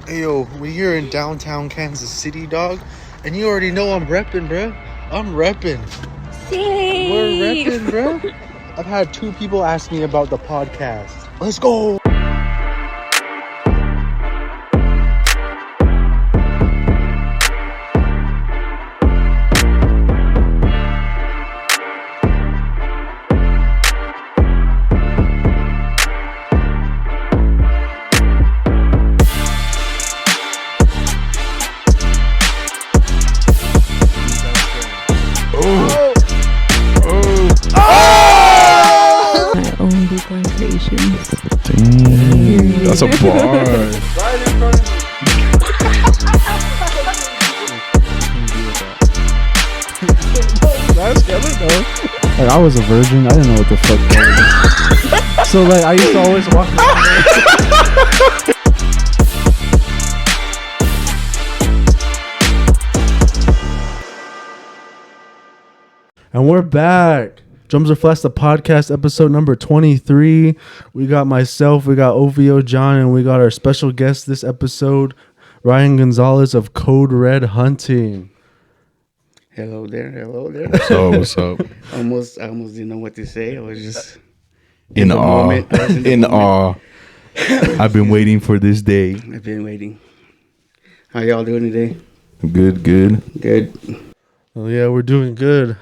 Hey, yo, we here in downtown Kansas City, dog. And you already know I'm repping, bro. I'm repping. Same. We're repping, bro. I've had 2 people ask me about the podcast. Let's go. My own Bitcoin creations. Dang, that's a bar. Right in front of me. That's good though. Like I was a virgin, I didn't know what the fuck that was. So like I used to always walk around. And we're back. Drums Are Flats, the podcast, episode number 23. We got myself, we got OVO John, and we got our special guest this episode, Ryan Gonzales of CodeREDHunting. Hello there. What's up? I almost didn't know what to say. I was just In awe. moment. I was in the In moment. awe. I've been waiting for this day. I've been waiting. How y'all doing today? Good. Good. Oh yeah, we're doing good.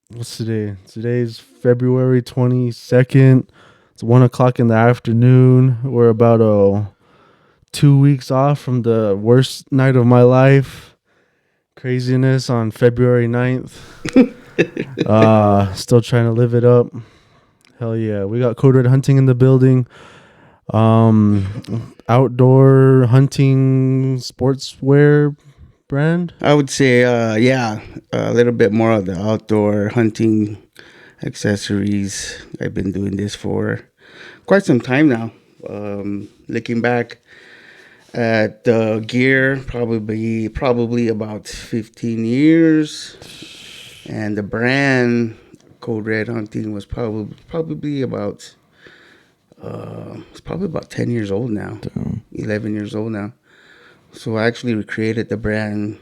What's today? Today's February 22nd. It's 1:00 in the afternoon. We're about 2 weeks off from the worst night of my life. Craziness on February 9th. Still trying to live it up. Hell yeah. We got CodeREDHunting in the building. Outdoor hunting sportswear brand. I would say, a little bit more of the outdoor hunting accessories. I've been doing this for quite some time now. Looking back at the gear, probably about 15 years, and the brand CodeREDHunting was probably about it's probably about 10 years old now. Damn. 11 years old now. So I actually recreated the brand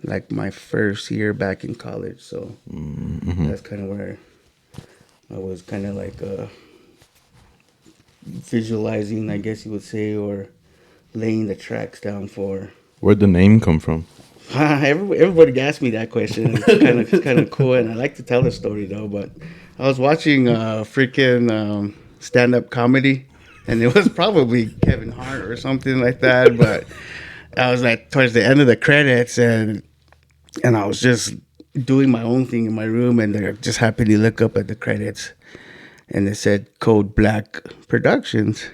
like my first year back in college. So that's kind of where I was kind of like visualizing, I guess you would say, or laying the tracks down for. Where'd the name come from? Everybody asked me that question. It's kind of cool, and I like to tell the story though. But I was watching freaking stand-up comedy, and it was probably Kevin Hart or something like that. But I was like towards the end of the credits, and I was just doing my own thing in my room, and I just happened to look up at the credits, and it said Code Black Productions,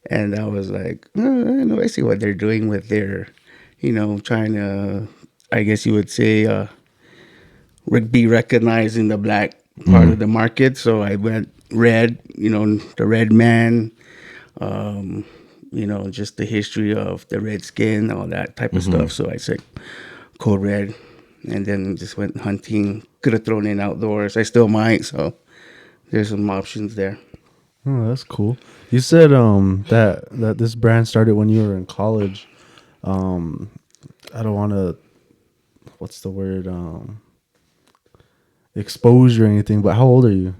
and I was like, oh, I see what they're doing with their, trying to, I guess you would say, be recognized in the black part of the market. So I went red, the red man, just the history of the red skin, all that type of stuff. So I said Code Red, and then just went hunting. Could have thrown in outdoors. I still might. So there's some options there. Oh, that's cool. You said that this brand started when you were in college. I don't want to, what's the word, expose you or anything, but how old are you?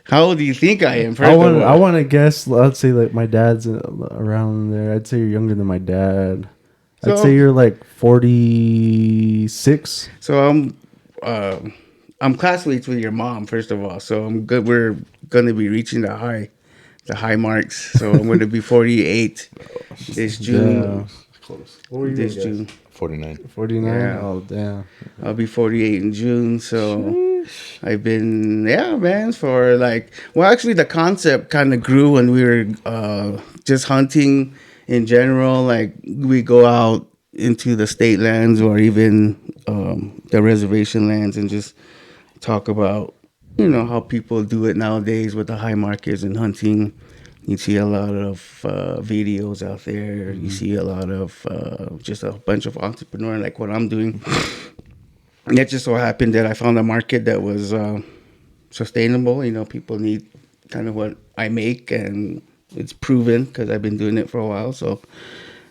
How old do you think I am? I want to guess. Let's say like my dad's around there. I'd say you're younger than my dad. I'd say you're like 46. So I'm classmates with your mom, first of all. So I'm good. We're gonna be reaching the high marks. So I'm gonna be 48 this June. Yeah. Close. What were you This June. 49. Yeah. Oh damn. I'll be 48 in June. So I've been, man, for actually the concept kind of grew when we were just hunting in general. Like we go out into the state lands or even the reservation lands and just talk about, how people do it nowadays with the high markets and hunting. You see a lot of videos out there. You see a lot of just a bunch of entrepreneurs like what I'm doing. And it just so happened that I found a market that was sustainable. People need kind of what I make, and it's proven because I've been doing it for a while. So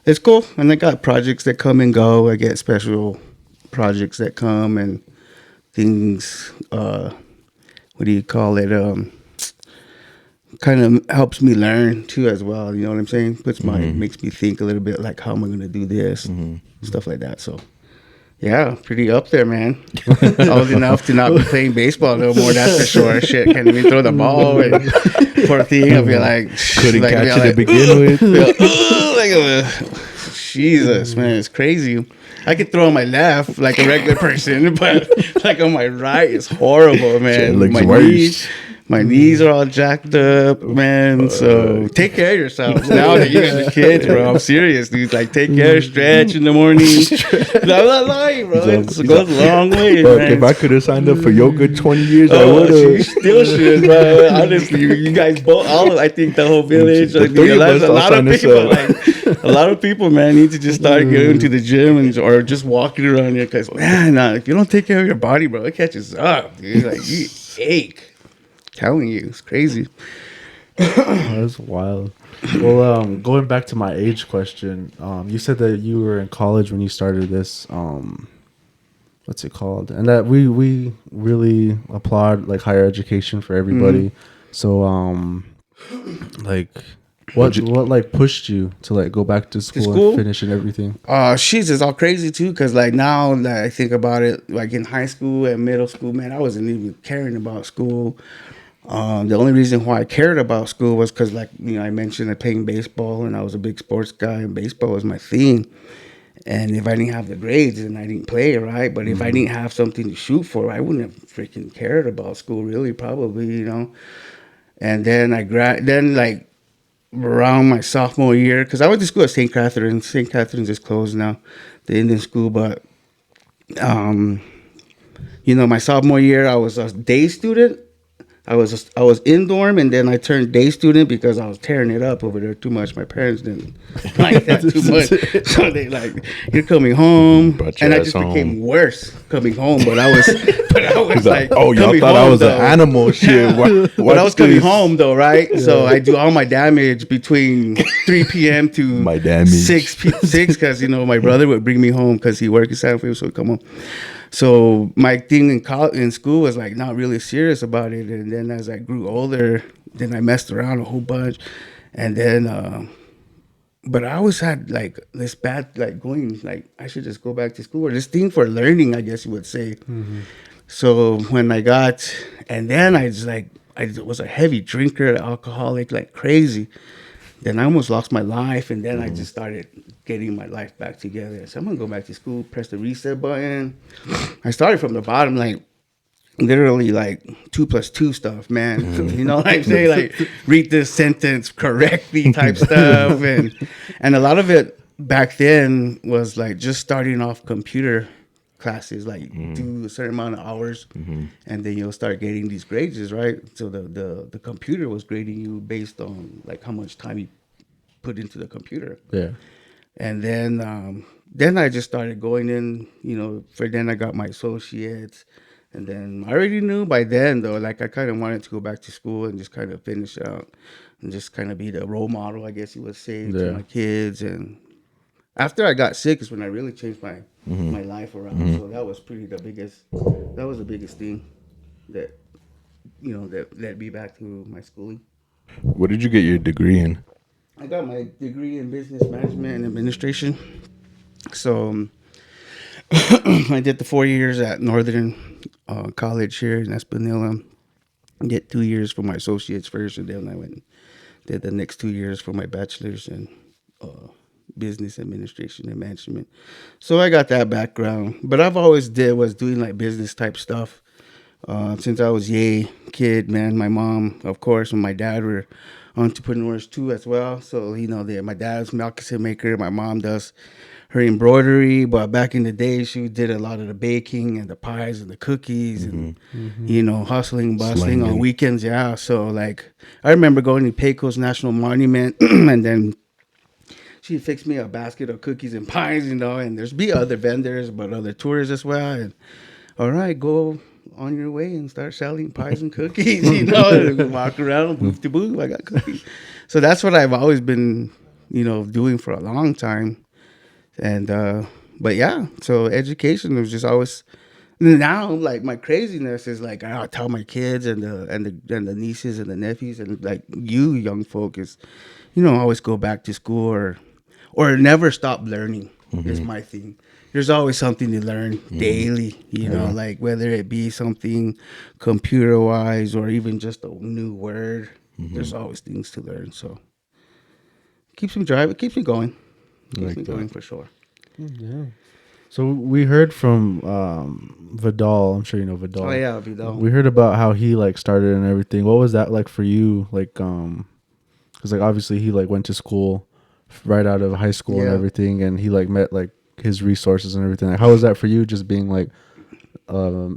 it's cool. And I got projects that come and go. I get special projects that come and things. What do you call it? Kind of helps me learn too as well. You know what I'm saying? Makes me think a little bit like how am I going to do this, stuff like that. So. Yeah, pretty up there, man. Old enough to not be playing baseball no more, that's for sure. Shit, can't even throw the ball. And poor thing, I'll be like... Couldn't like, catch it to begin with. Jesus, man, it's crazy. I could throw on my left like a regular person, but like on my right, it's horrible, man. Shit looks My knees are all jacked up, man. So take care of yourselves now that you guys are kids, bro. I'm serious, dude. Like, take care, stretch in the morning. I'm not lying, bro. It goes a long way, Look, man. if I could have signed up for yoga 20 years, I Oh, would you have. still should, bro. Honestly, you guys both, I think the whole village, like, three of us a all lot of signed us people, up. like, a lot of people, man, need to just start going to the gym or just walking around here. Because, man, if you don't take care of your body, bro, it catches up, dude. Like, you ache. Telling you, it's crazy. That's wild. Well, going back to my age question, you said that you were in college when you started this. What's it called? And that we really applaud like higher education for everybody. So, like, what like pushed you to like go back to school and finish and everything? She's just all crazy too, because like now that I think about it, like in high school and middle school, man, I wasn't even caring about school. The only reason why I cared about school was because, like, you know, I mentioned I playing baseball and I was a big sports guy and baseball was my thing. And if I didn't have the grades, then I didn't play, right? But if I didn't have something to shoot for, I wouldn't have freaking cared about school, really, probably, you know. And then then like around my sophomore year, because I went to school at St. Catherine's. St. Catherine's is closed now, the Indian school. But, you know, my sophomore year, I was a day student. I was in dorm, and then I turned day student because I was tearing it up over there too much. My parents didn't like that too much, so they like, you're coming home, and I just became worse coming home. But I was like, oh, y'all thought I was an animal, shit. But I was coming home though, right? Yeah. So I do all my damage between 3 p.m. to my damage 6 because you know my brother would bring me home because he worked in San Francisco, so he'd come home. So my thing in school was like not really serious about it, and then as I grew older, then I messed around a whole bunch, and then but I always had like this bad like going like I should just go back to school, or this thing for learning, I guess you would say. Mm-hmm. So when I got, and then I was a heavy drinker, alcoholic like crazy. Then I almost lost my life, and then I just started getting my life back together. So I'm gonna go back to school, press the reset button. I started from the bottom, like literally like 2 + 2 stuff, man. You know what I'm saying? Like read this sentence correctly type stuff, and a lot of it back then was like just starting off computer classes, like do a certain amount of hours, and then you'll start getting these grades, right? So the computer was grading you based on like how much time you put into the computer. Yeah. And then I just started going in, you know, then I got my associates, and then I already knew by then though, like I kind of wanted to go back to school and just kind of finish out and just kind of be the role model, I guess you would say, to my kids. And after I got sick is when I really changed my life around. So that was the biggest thing that, you know, that led me back to my schooling. What did you get your degree in? I got my degree in business management and administration. So I did the 4 years at Northern College here in Espanola. I did 2 years for my associates first, and then I went and did the next 2 years for my bachelor's in business administration and management. So I got that background, but I've always was doing like business type stuff since I was a kid, man. My mom, of course, and my dad were entrepreneurs too as well. So, you know, my dad's moccasin maker, my mom does her embroidery, but back in the day she did a lot of the baking and the pies and the cookies and you know, hustling, bustling on weekends. Yeah. So like I remember going to Pecos National Monument and then she fixed me a basket of cookies and pies, you know, and there's be other vendors, but other tourists as well. And all right, go on your way and start selling pies and cookies, you know, and walk around, boof to boof, I got cookies. So that's what I've always been, you know, doing for a long time. And, but yeah, so education was just always, now like my craziness is like, I tell my kids and the nieces and the nephews and like you young folk is, you know, always go back to school or never stop learning is my thing. There's always something to learn daily, you know, like whether it be something computer wise or even just a new word, there's always things to learn. So keeps me driving, keeps me going. Keeps me going for sure. Yeah. So we heard from Vidal. I'm sure you know Vidal. Oh yeah, Vidal. We heard about how he like started and everything. What was that like for you? Like, because like obviously he like went to school right out of high school and everything, and he like met like his resources and everything. Like, how was that for you? Just being like a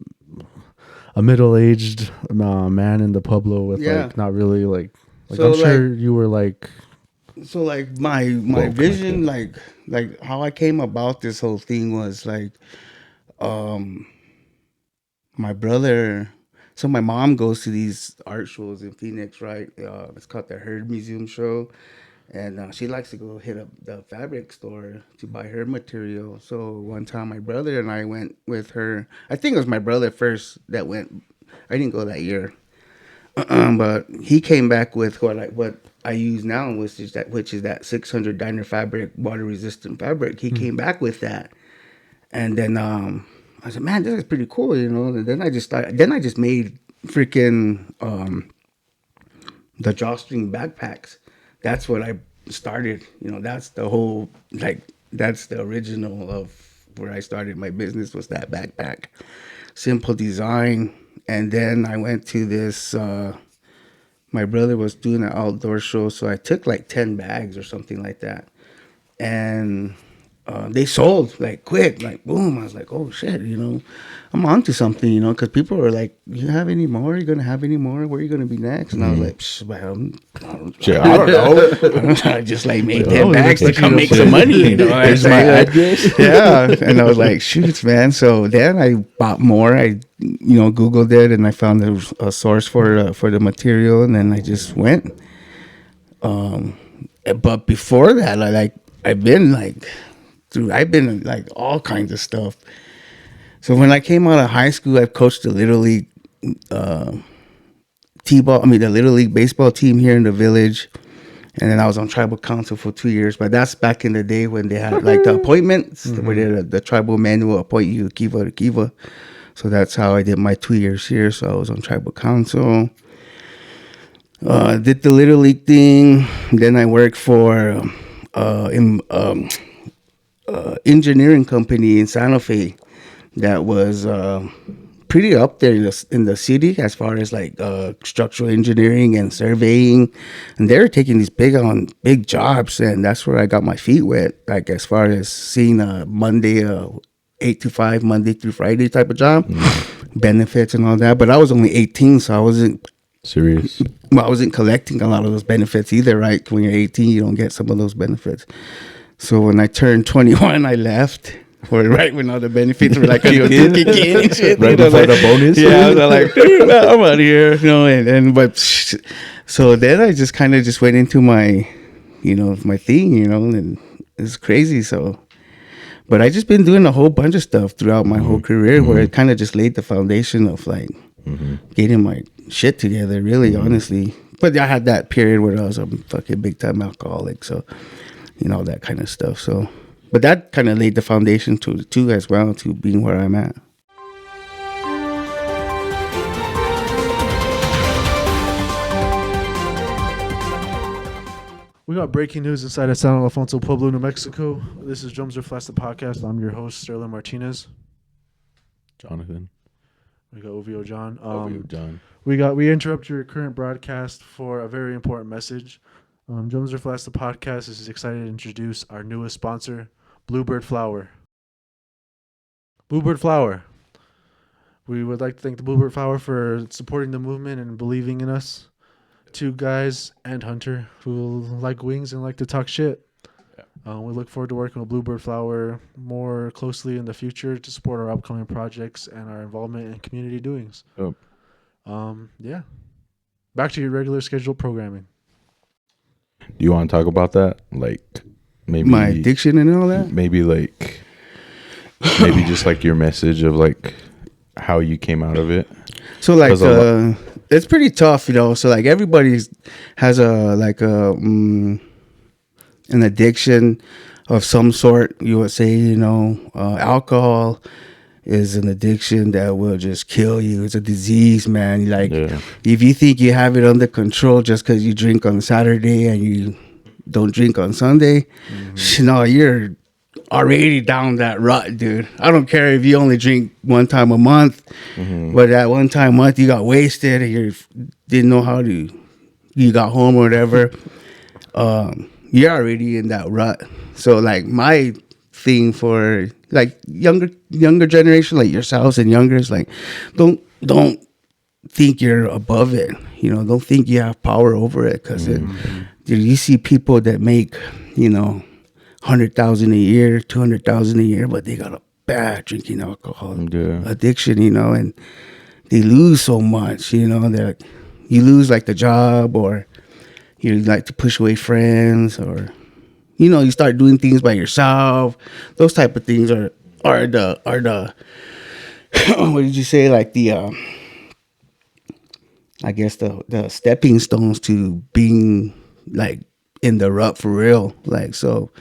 middle-aged man in the Pueblo with like not really like so I'm sure you were like. So like my vision, like how I came about this whole thing was like, my brother. So my mom goes to these art shows in Phoenix, right? It's called the Herd Museum Show, and she likes to go hit up the fabric store to buy her material. So one time my brother and I went with her. I think it was my brother first that went. I didn't go that year. But he came back with what I use now, which is that 600 diner fabric, water resistant fabric. He came back with that, and then I said, "Man, this is pretty cool," you know. And then I just made freaking the drawstring backpacks. That's what I started. You know, that's the whole that's the original of where I started my business, was that backpack. Simple design. And then I went to this, my brother was doing an outdoor show, so I took like 10 bags or something like that. And they sold like quick, like boom. I was like, oh shit, you know, I'm onto something, you know, because people were like, you have any more? Are you going to have any more? Where are you going to be next? And I was like, well, I don't know. I just like made 10 bags to come make some money, you know. Here's my address. Yeah. And I was like, shoots, man. So then I bought more. I, you know, Googled it and I found a source for the material, and then I just went. But before that, I've been like all kinds of stuff. So when I came out of high school, I coached the Little League the Little League baseball team here in the village. And then I was on tribal council for 2 years. But that's back in the day when they had like the appointments, where the tribal man will appoint you kiva to kiva. So that's how I did my 2 years here. So I was on tribal council. Did the Little League thing. Then I worked for engineering company in Santa Fe that was pretty up there in the city as far as like structural engineering and surveying, and they were taking these big jobs, and that's where I got my feet wet, like as far as seeing a Monday 8 to 5 Monday through Friday type of job, benefits and all that. But I was only 18, so I wasn't serious. Well, I wasn't collecting a lot of those benefits either, right? When you're 18, you don't get some of those benefits. So when I turned 21, I left. Or right when all the benefits were like, you know, kicking in and shit. Right before the bonus. Yeah, I was like, dude, I'm out of here. You know, but so then I just kind of just went into my, you know, my thing, you know, and it's crazy. So, but I just been doing a whole bunch of stuff throughout my whole career, where it kind of just laid the foundation of like getting my shit together, really, honestly. But I had that period where I was a fucking big time alcoholic. So, you know, that kind of stuff. So, but that kind of laid the foundation to as well, to being where I'm at. We got breaking news inside of San Alfonso, Pueblo, New Mexico. This is Drums Are Flats, the podcast. I'm your host, Sterling Martinez. Jonathan. We got OVO John. John. We interrupt your current broadcast for a very important message. Drums Are Flats, the podcast, is excited to introduce our newest sponsor, Bluebird Flower. Bluebird Flower. We would like to thank the Bluebird Flower for supporting the movement and believing in us. Two guys and Hunter who like wings and like to talk shit. We look forward to working with Bluebird Flower more closely in the future to support our upcoming projects and our involvement in community doings. Yep. Yeah. Back to your regular scheduled programming. Do you want to talk about that? Like maybe My addiction and all that. maybe like maybe just like your message of like how you came out of it. So like, 'Cause a it's pretty tough, you know. So like, everybody has an addiction of some sort. You would say, you know, alcohol is an addiction that will just kill you. It's a disease, man. Like, Yeah. if you think you have it under control just because you drink on Saturday and you don't drink on Sunday, no, you're already down that rut, dude. I don't care if you only drink one time a month, but that one time a month you got wasted and you didn't know how to, you got home or whatever. You're already in that rut. So like, my thing for like younger generation like yourselves and younger is like, don't think you're above it. You know, don't think you have power over it, because dude, you see people that make, you know, 100,000 a year, 200,000 a year, but they got a bad drinking alcohol addiction, you know, and they lose so much, you know, that you lose like the job, or you like to push away friends, or, you know, you start doing things by yourself. Those type of things are the what did you say, like the I guess the stepping stones to being like in the rut for real. Like, so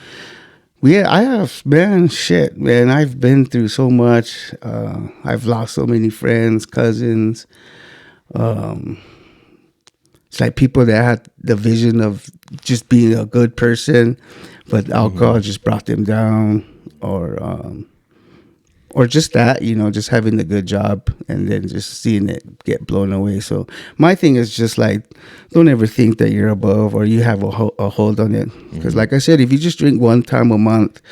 I have, man, shit, man, I've been through so much. I've lost so many friends, cousins. It's like people that had the vision of just being a good person, but alcohol just brought them down, or just that, you know, just having a good job and then just seeing it get blown away. So my thing is just like, don't ever think that you're above or you have a hold on it. Because like I said, if you just drink one time a month,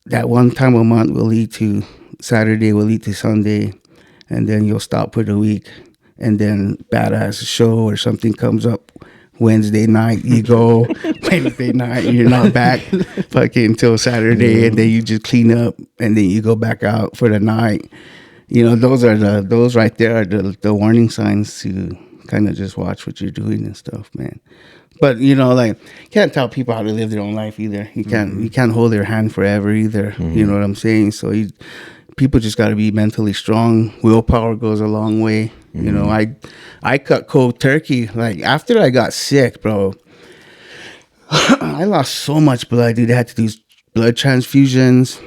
that one time a month will lead to Saturday, will lead to Sunday, and then you'll stop for the week. And then badass show or something comes up Wednesday night, you go. Wednesday night, you're not back fucking until Saturday, and then you just clean up, and then you go back out for the night. You know, those right there are the warning signs to kind of just watch what you're doing and stuff, man. But you know, like, you can't tell people how to live their own life either. You can't hold their hand forever either. You know what I'm saying? So people just got to be mentally strong. Willpower goes a long way. You know, I cut cold turkey. Like, after I got sick, bro, I lost so much blood, dude. I had to do blood transfusions.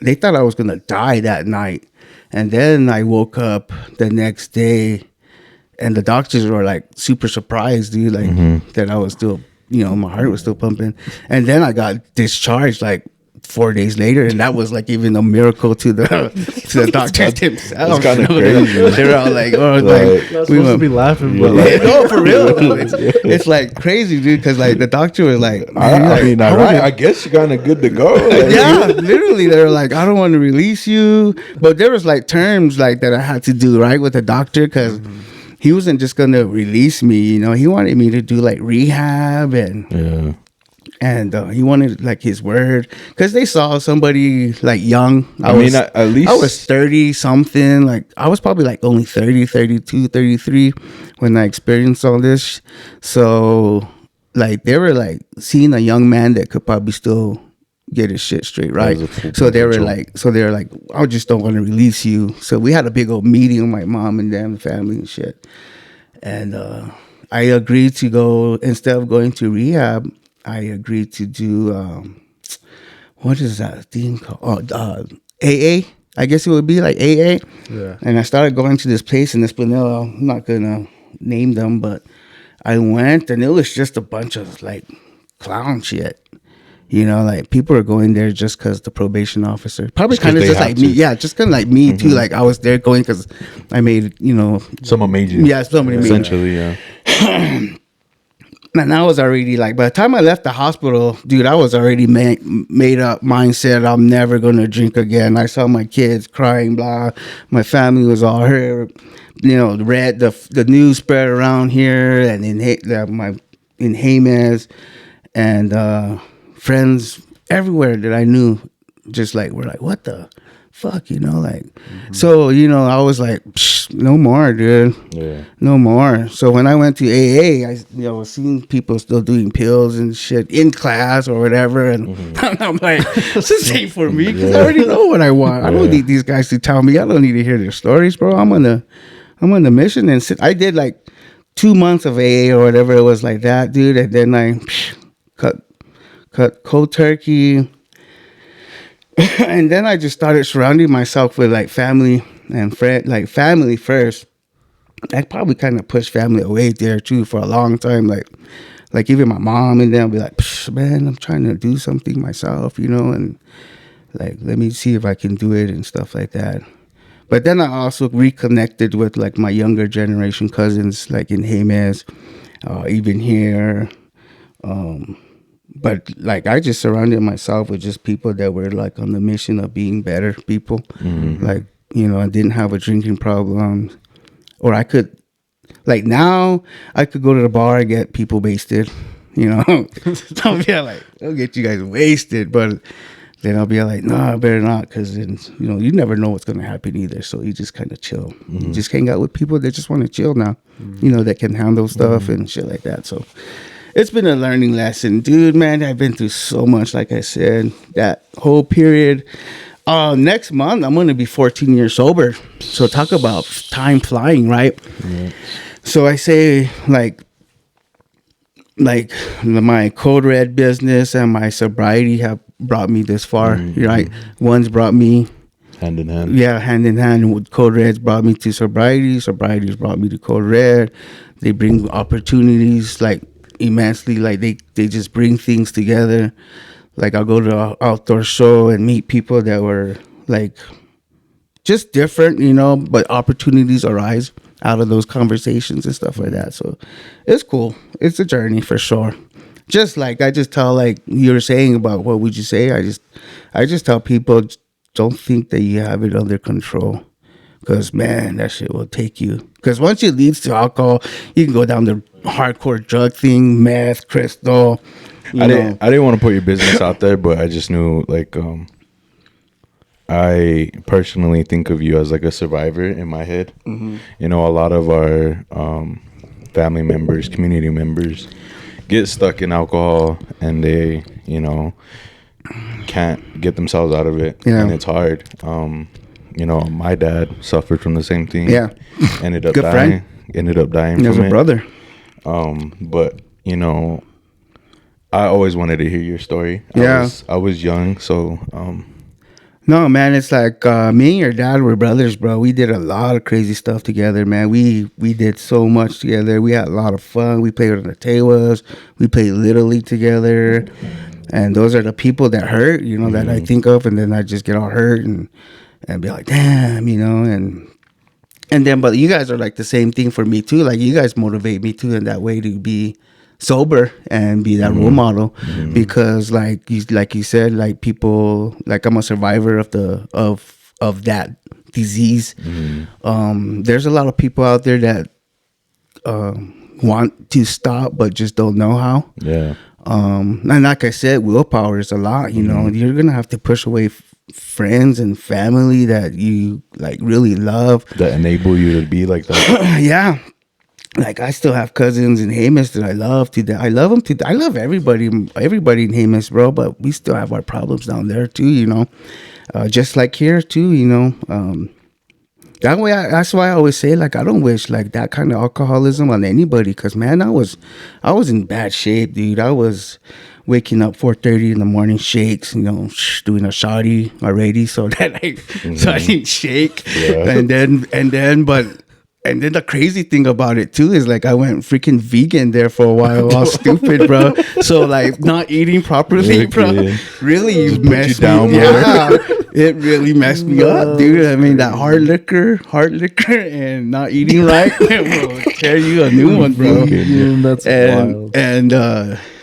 They thought I was gonna die that night, and then I woke up the next day, and the doctors were like super surprised, dude, like that I was still, you know, my heart was still pumping. And then I got discharged like 4 days later, and that was like even a miracle to the doctors themselves. It's kind of crazy. They're all like, oh, Like, like Not supposed to be laughing, but Yeah. like, no, for real. Dude. It's like crazy, dude, because like the doctor was like, I guess you're kind of good to go. Like, yeah, literally, they were like, I don't want to release you, but there was like terms like that I had to do right with the doctor, because he wasn't just gonna release me, you know. He wanted me to do like rehab, and he wanted like his word, because they saw somebody like young. I mean, at least I was 30 something, like I was probably like only 30, 32, 33 when I experienced all this. So like, they were like seeing a young man that could probably still get his shit straight, right? So they were like, I just don't want to release you. So we had a big old meeting with my mom and them, family and shit. And I agreed to go, instead of going to rehab, I agreed to do what is that thing called? AA. I guess it would be like AA. Yeah. And I started going to this place in Esplanilla. I'm not gonna name them, but I went, and it was just a bunch of like clown shit. You know, like, people are going there just because the probation officer, probably kind of just like me. Yeah, just kind of like me too. Like, I was there going because I made, you know. someone made you. Yeah, somebody made me. Essentially, yeah. And I was already like, by the time I left the hospital, dude, I was already made up mindset. I'm never going to drink again. I saw my kids crying, blah. My family was all hurt. You know, the news spread around here, and then my in Jemez, and friends everywhere that I knew, just like were like, what the fuck, like. So I was like, no more, dude. Yeah. No more. So when I went to AA, I was seeing people still doing pills and shit in class or whatever, and I'm like, this ain't for me because I already know what I want. I don't need these guys to tell me. I don't need to hear their stories, bro. I'm on the mission, and I did like 2 months of AA or whatever it was like that, dude, and then I cut cold turkey. And then I just started surrounding myself with like family and friend, like family first. I probably kind of pushed family away there too for a long time. Like even my mom and them be like, man, I'm trying to do something myself, and like, let me see if I can do it and stuff like that. But then I also reconnected with like my younger generation cousins, like in Jemez, even here. But like I just surrounded myself with just people that were like on the mission of being better people. Like, I didn't have a drinking problem, or I could, like now I could go to the bar and get people wasted, I'll be like, I'll get you guys wasted, but then I'll be like, no, I better not, because then, you never know what's going to happen either. So you just kind of chill. You just hang out with people that just want to chill now, that can handle stuff and shit like that. So it's been a learning lesson, dude, man. I've been through so much, like I said, that whole period. Next month, I'm going to be 14 years sober. So talk about time flying, right? Yeah. So I say, like my Code Red business and my sobriety have brought me this far, right? One's brought me hand in hand. Yeah, hand in hand. With Code Red's brought me to sobriety. Sobriety's brought me to Code Red. They bring opportunities, like, immensely. Like they just bring things together. Like I'll go to an outdoor show and meet people that were like just different, but opportunities arise out of those conversations and stuff like that. So it's cool. It's a journey for sure. Just like I just tell, like you were saying about what would you say, I just tell people, don't think that you have it under control, because man, that shit will take you. Because once it leads to alcohol, you can go down the hardcore drug thing, meth, crystal. I didn't want to put your business out there, but I just knew, like, I personally think of you as like a survivor in my head. A lot of our family members, community members get stuck in alcohol, and they, can't get themselves out of it. Yeah. And it's hard. My dad suffered from the same thing. Yeah. Ended up dying. Ended up dying from it. As a brother. But I always wanted to hear your story. I was young, so no, man, it's like me and your dad were brothers, bro. We did a lot of crazy stuff together, man. We did so much together. We had a lot of fun. We played on the tables. We played Little League together. And those are the people that hurt, that I think of, and then I just get all hurt and be like, damn, and then, but you guys are like the same thing for me too. Like you guys motivate me too in that way to be sober and be that role model, because like you said, like people, like I'm a survivor of that disease. There's a lot of people out there that want to stop but just don't know how. Yeah. And like I said, willpower is a lot. You're gonna have to push away friends and family that you like really love, that enable you to be like that. Yeah. Like I still have cousins in Jemez that I love to death. I love them to death. I love everybody in Jemez, bro. But we still have our problems down there too, just like here too, That way, that's why I always say, like, I don't wish like that kind of alcoholism on anybody. Cause man, I was in bad shape, dude. I was waking up 4:30 in the morning, shakes, doing a shoddy already, so that so I didn't shake. Yeah. And then the crazy thing about it too is like I went freaking vegan there for a while. I was stupid, bro. So like not eating properly, bro, really messed me down. Yeah, it really messed me up, dude. I mean that hard liquor, and not eating right will tear you a new one, bro. That's wild. And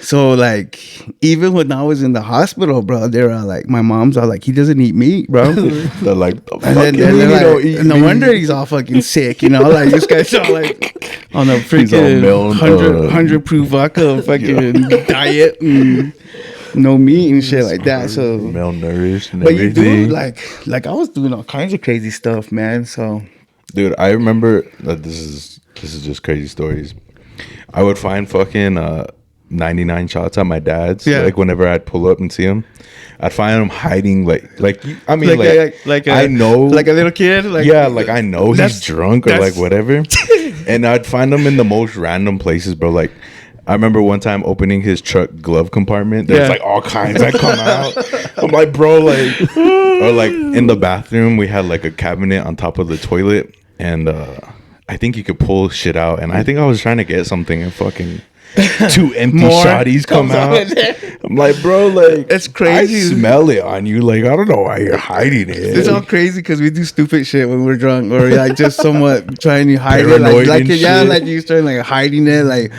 So like, even when I was in the hospital, bro, they're like, my mom's all like, he doesn't eat meat, bro. They're like, the And then fucking they're don't eat like, no meat. wonder he's all fucking sick, you know? Like, this guy's all like on a He's all freaking 100 melon, proof vodka fucking diet and no meat and shit like that. So, malnourished and but you everything. do like I was doing all kinds of crazy stuff, man. So, Dude, I remember that this is just crazy stories. I would find fucking 99 shots at my dad's. Yeah. Like whenever I'd pull up and see him, I'd find him hiding. I mean, I know, like a little kid. Like, yeah, like I know he's that's- drunk or like that's- whatever, and I'd find him in the most random places, bro. Like I remember one time opening his truck glove compartment. There's Yeah. like all kinds that come out. I'm like, bro, like, or like in the bathroom, we had like a cabinet on top of the toilet, and I think you could pull shit out. And I think I was trying to get something, and fucking 2 empty More shotties come comes out out. in there. I'm like, bro, like, It's crazy. I smell it on you. Like, I don't know why you're hiding it. It's all crazy because we do stupid shit when we're drunk, or like just somewhat trying to hide it, Paranoid like and yeah, shit. like you start like hiding it, like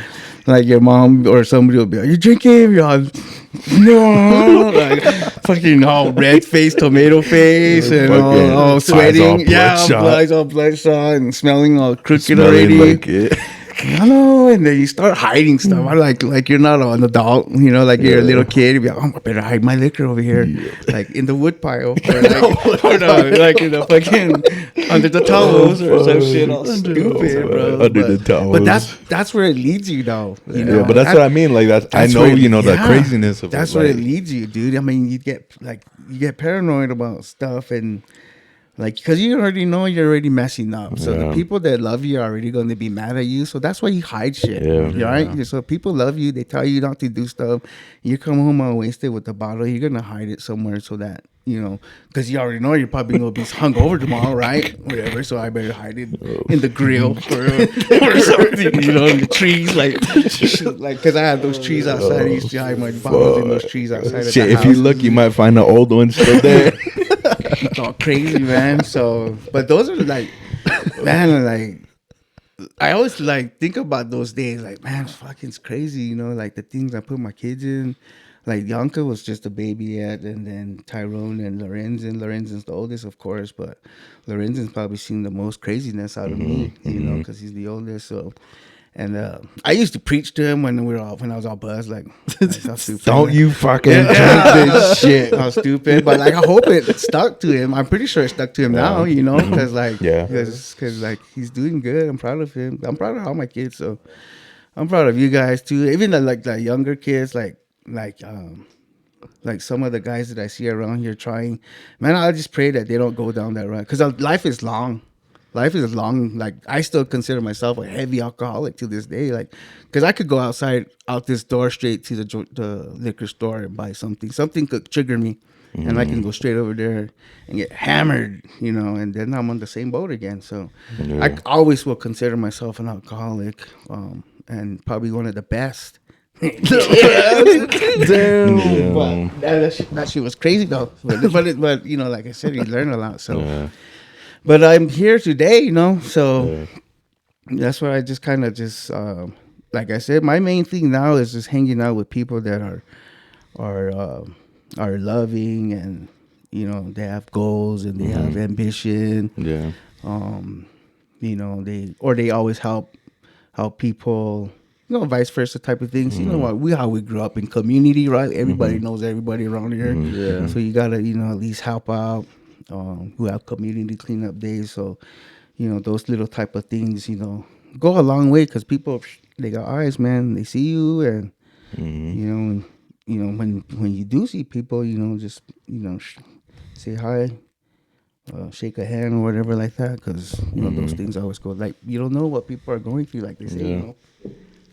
your mom or somebody will be like, "You drinking?" You're all, no, like fucking all red face, tomato face, and Fucking all eyes sweating, all yeah, bloodshot. eyes all bloodshot and smelling all crooked Smelling already. like it. Hello, and then you start hiding stuff. I like you're not an adult, you know, like you're a little kid. You'd be like, oh, I better hide my liquor over here, like in the wood pile, or like in the fucking under the towels or some shit. All stupid, bro. Under the towels. But that's where it leads you, though. You know? Yeah, but that's what I mean. Like I know, where- you know, the yeah, craziness of that's it. where Like, it leads you, dude. I mean, you get paranoid about stuff and. Like, because you already know you're already messing up. So the Yeah. people that love you are already going to be mad at you. So that's why you hide shit. Yeah. Right? So people love you. They tell you not to do stuff. You come home all wasted with the bottle. You're going to hide it somewhere so that, you know, because you already know you're probably going to be hungover tomorrow, right? Whatever. So I better hide it in the grill or something, you know, in the trees. Like, because I had those trees outside. I used to hide my bottles in those trees outside of shit, the if house. you look, you might find the old one still there. It's all crazy, man. So, but those are like, man, like, I always like think about those days. Like, man, fucking it's crazy, you know, like the things I put my kids in. Like, Yanka was just a baby yet, and then Tyrone and Lorenzen. Lorenzen's the oldest, of course, but Lorenzen's probably seen the most craziness out of me, you know, because he's the oldest. So, and I used to preach to him when I was all buzzed, like how stupid. Don't you fucking drink Yeah. this shit. How stupid, but like I hope it stuck to him. I'm pretty sure it stuck to him now, you know, because like, Yeah. because like he's doing good. I'm proud of him. I'm proud of all my kids. So I'm proud of you guys too. Even the younger kids, like some of the guys that I see around here trying. Man, I just pray that they don't go down that road because life is long. Life is long. Like, I still consider myself a heavy alcoholic to this day. Like, because I could go out this door straight to the liquor store and buy something. Something could trigger me, and I can go straight over there and get hammered, you know. And then I'm on the same boat again. So, I always will consider myself an alcoholic, and probably one of the best. Damn. But that shit was crazy though. But you know, like I said, you learn a lot. So. Yeah. But I'm here today, you know, so that's why I just kind of like I said, my main thing now is just hanging out with people that are loving, and you know, they have goals and they have ambition. Yeah. You know, they always help people. You know, vice versa type of things. You know what? How we grew up in community, right? Everybody knows everybody around here. Yeah. So you gotta, you know, at least help out. Who have community cleanup days. So, you know, those little type of things, you know, go a long way because people, they got eyes, man. They see you, and you know, when you do see people, you know, just say hi, shake a hand or whatever like that, because you know those things always go. Like, you don't know what people are going through, like they say, you know.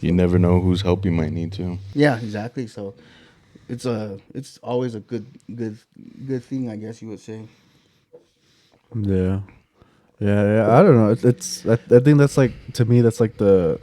You never know whose help you might need to. Yeah, exactly. So it's always a good thing, I guess you would say. Yeah. I don't know. I think that's like, to me, that's like the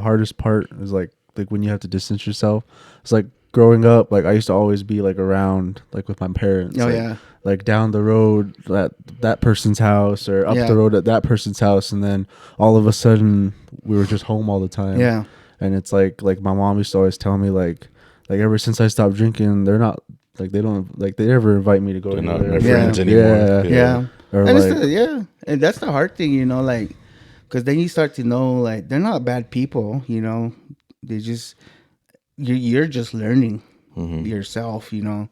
hardest part is like when you have to distance yourself. It's like growing up, like I used to always be like around, like with my parents. Oh, like, yeah. Like down the road at that person's house, or up Yeah. the road at that person's house, and then all of a sudden we were just home all the time. Yeah. And it's like my mom used to always tell me like ever since I stopped drinking, they're not like they don't like they never invite me to go They're not anywhere. my friends anymore. Yeah. Yeah. Or And like and that's the hard thing, you know, like, because then you start to know, like, they're not bad people, you know. They just, you're just learning yourself, you know.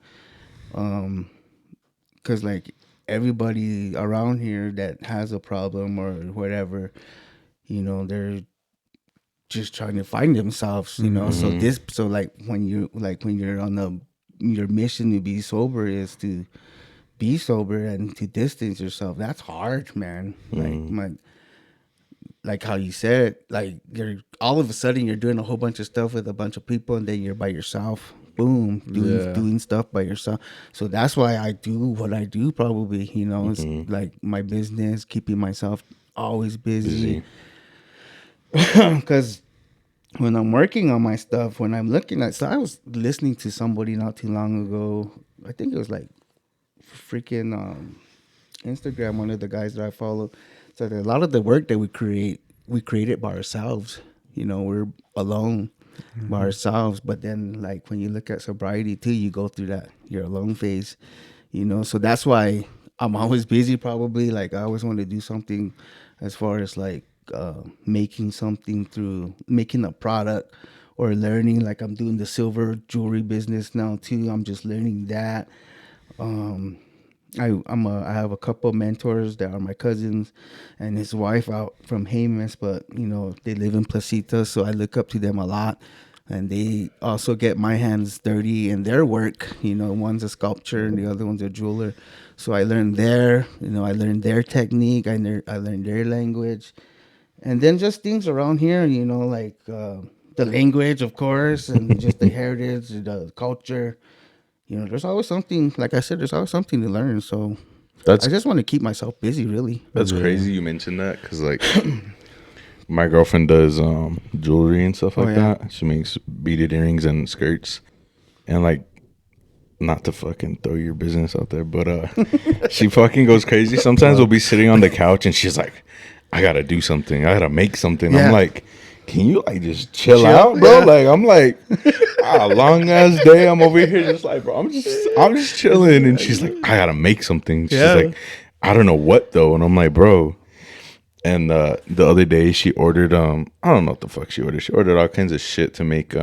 Because, like, everybody around here that has a problem or whatever, you know, they're just trying to find themselves, you know. So like when you're on your mission to be sober is to be sober and to distance yourself. That's hard, man. Like how you said, like you're all of a sudden you're doing a whole bunch of stuff with a bunch of people, and then you're by yourself. Boom, doing stuff by yourself. So that's why I do what I do. Probably, you know, it's like my business, keeping myself always busy. Because when I'm working on my stuff, when I'm looking at, so I was listening to somebody not too long ago. I think it was like freaking Instagram, one of the guys that I follow. So that a lot of the work that we create it by ourselves. You know, we're alone by ourselves. But then, like when you look at sobriety too, you go through that your alone phase. You know, so that's why I'm always busy. Probably, like I always want to do something, as far as like making something through making a product or learning. Like I'm doing the silver jewelry business now too. I'm just learning that. I have a couple of mentors that are my cousins and his wife out from Jemez, but you know they live in Placita, so I look up to them a lot, and they also get my hands dirty in their work. You know, one's a sculptor and the other one's a jeweler, so I learned I learned their technique, I learned their language, and then just things around here, you know, like the language, of course, and just the heritage, the culture. You know, there's always something, like I said, there's always something to learn. So That's I just want to keep myself busy, really. that's crazy you mentioned that, because like my girlfriend does jewelry and stuff like that. She makes beaded earrings and skirts, and like, not to fucking throw your business out there, but she fucking goes crazy. Sometimes we'll be sitting on the couch and she's like, I gotta do something, I gotta make something. I'm like, can you like just chill out, bro? Like I'm like, a long ass day. I'm over here just like, bro, I'm just chilling. And she's like, I gotta make something. She's like, I don't know what though. And I'm like, bro. And the other day she ordered I don't know what the fuck she ordered. She ordered all kinds of shit to make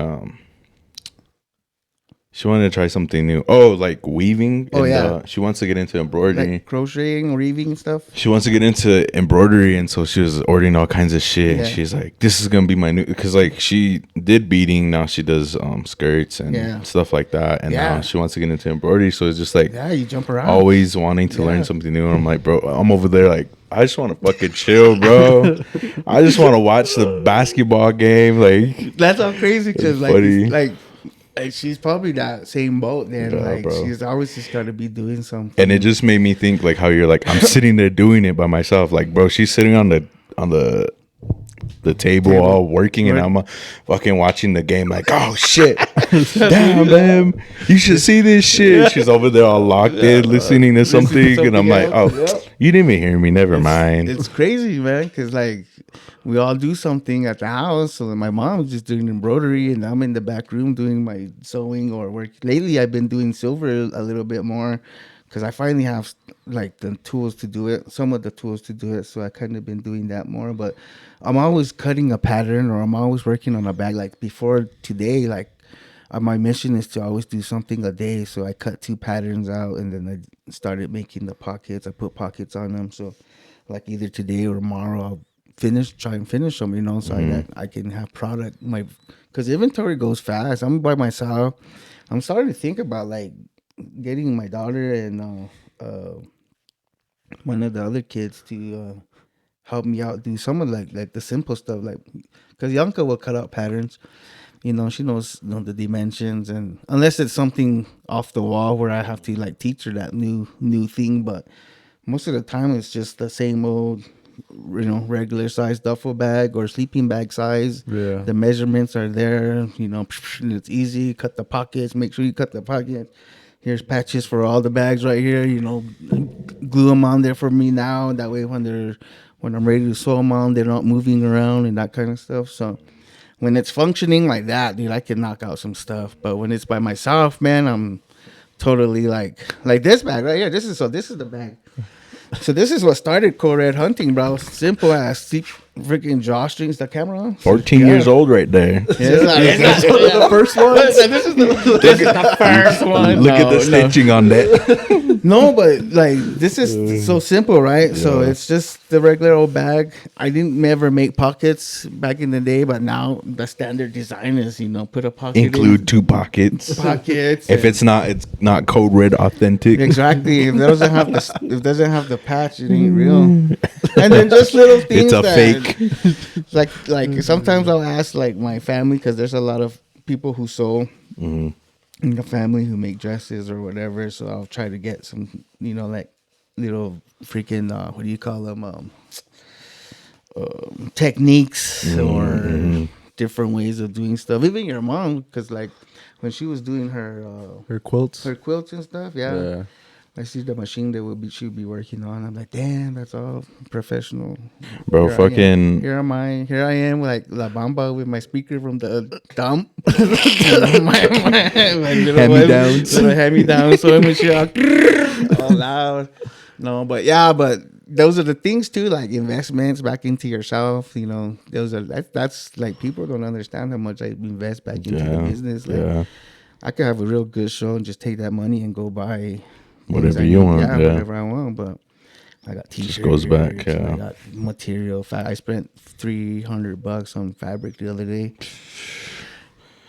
she wanted to try something new. Oh, like weaving. She wants to get into embroidery. Like crocheting, weaving stuff. She wants to get into embroidery, and so she was ordering all kinds of shit. And she's like, this is gonna be my new, because like she did beading, now she does skirts and stuff like that, and now she wants to get into embroidery. So it's just like, you jump around, always wanting to learn something new. And I'm like, bro, I'm over there like, I just want to fucking chill, bro. I just want to watch the basketball game. Like, that's how crazy, because like she's probably that same boat then. Bro. She's always just got to be doing something. And it just made me think like how you're like, I'm sitting there doing it by myself. Like, bro, she's sitting on the table all working, and I'm fucking watching the game like, oh shit, damn, man, you should see this shit. She's over there all locked in listening to something, and I'm like, oh, you didn't even hear me, never mind. It's crazy, man, because like we all do something at the house. So my mom's just doing embroidery, and I'm in the back room doing my sewing or work. Lately I've been doing silver a little bit more, because I finally have like the tools to do it, some of the tools to do it. So I kind of been doing that more, but I'm always cutting a pattern, or I'm always working on a bag. Like before today, like my mission is to always do something a day. So I cut 2 patterns out, and then I started making the pockets. I put pockets on them. So like either today or tomorrow, I'll try and finish them, you know, so I can have product. Because inventory goes fast. I'm by myself. I'm starting to think about like getting my daughter and one of the other kids to help me out, do some of like the simple stuff, like because Yanka will cut out patterns. You know, she knows, you know, the dimensions, and unless it's something off the wall where I have to like teach her that new thing, but most of the time it's just the same old, you know, regular size duffel bag or sleeping bag size. Yeah. The measurements are there, you know, it's easy. Cut the pockets, make sure you cut the pockets. Here's patches for all the bags right here, you know, glue them on there for me now. That way when I'm ready to sew them on, they're not moving around and that kind of stuff. So when it's functioning like that, dude, I can knock out some stuff. But when it's by myself, man, I'm totally like this bag right here. This is the bag. So this is what started CodeREDHunting, bro. Simple ass. See freaking drawstrings. The camera on? 14 years old right there. The first one. This is the first one. Look at the stitching on that. No, but like this is so simple, right? So it's just the regular old bag. I didn't ever make pockets back in the day, but now the standard design is, put a pocket Include 2 pockets. pockets. If it's not Code Red authentic. Exactly. If it doesn't have the patch, it ain't real. And then just little things. It's a fake. Like sometimes I'll ask like my family, because there's a lot of people who sew in the family who make dresses or whatever. So I'll try to get some, like little freaking what do you call them? Techniques or different ways of doing stuff. Even your mom, because like when she was doing Her quilts. her quilts and stuff, yeah. I see the machine that she would be working on. I'm like, damn, that's all professional. Bro, Here fucking. Here I am, like La Bamba with my speaker from the dump. my little hand-me-down. So I'm shit all loud. No, but those are the things too, like investments back into yourself. Those are that's like people don't understand how much I invest back into the business. Like, I could have a real good show and just take that money and go buy Whatever you want. Yeah. Whatever I want. But I got t-shirts. Just goes back. I got material. I spent $300 on fabric the other day.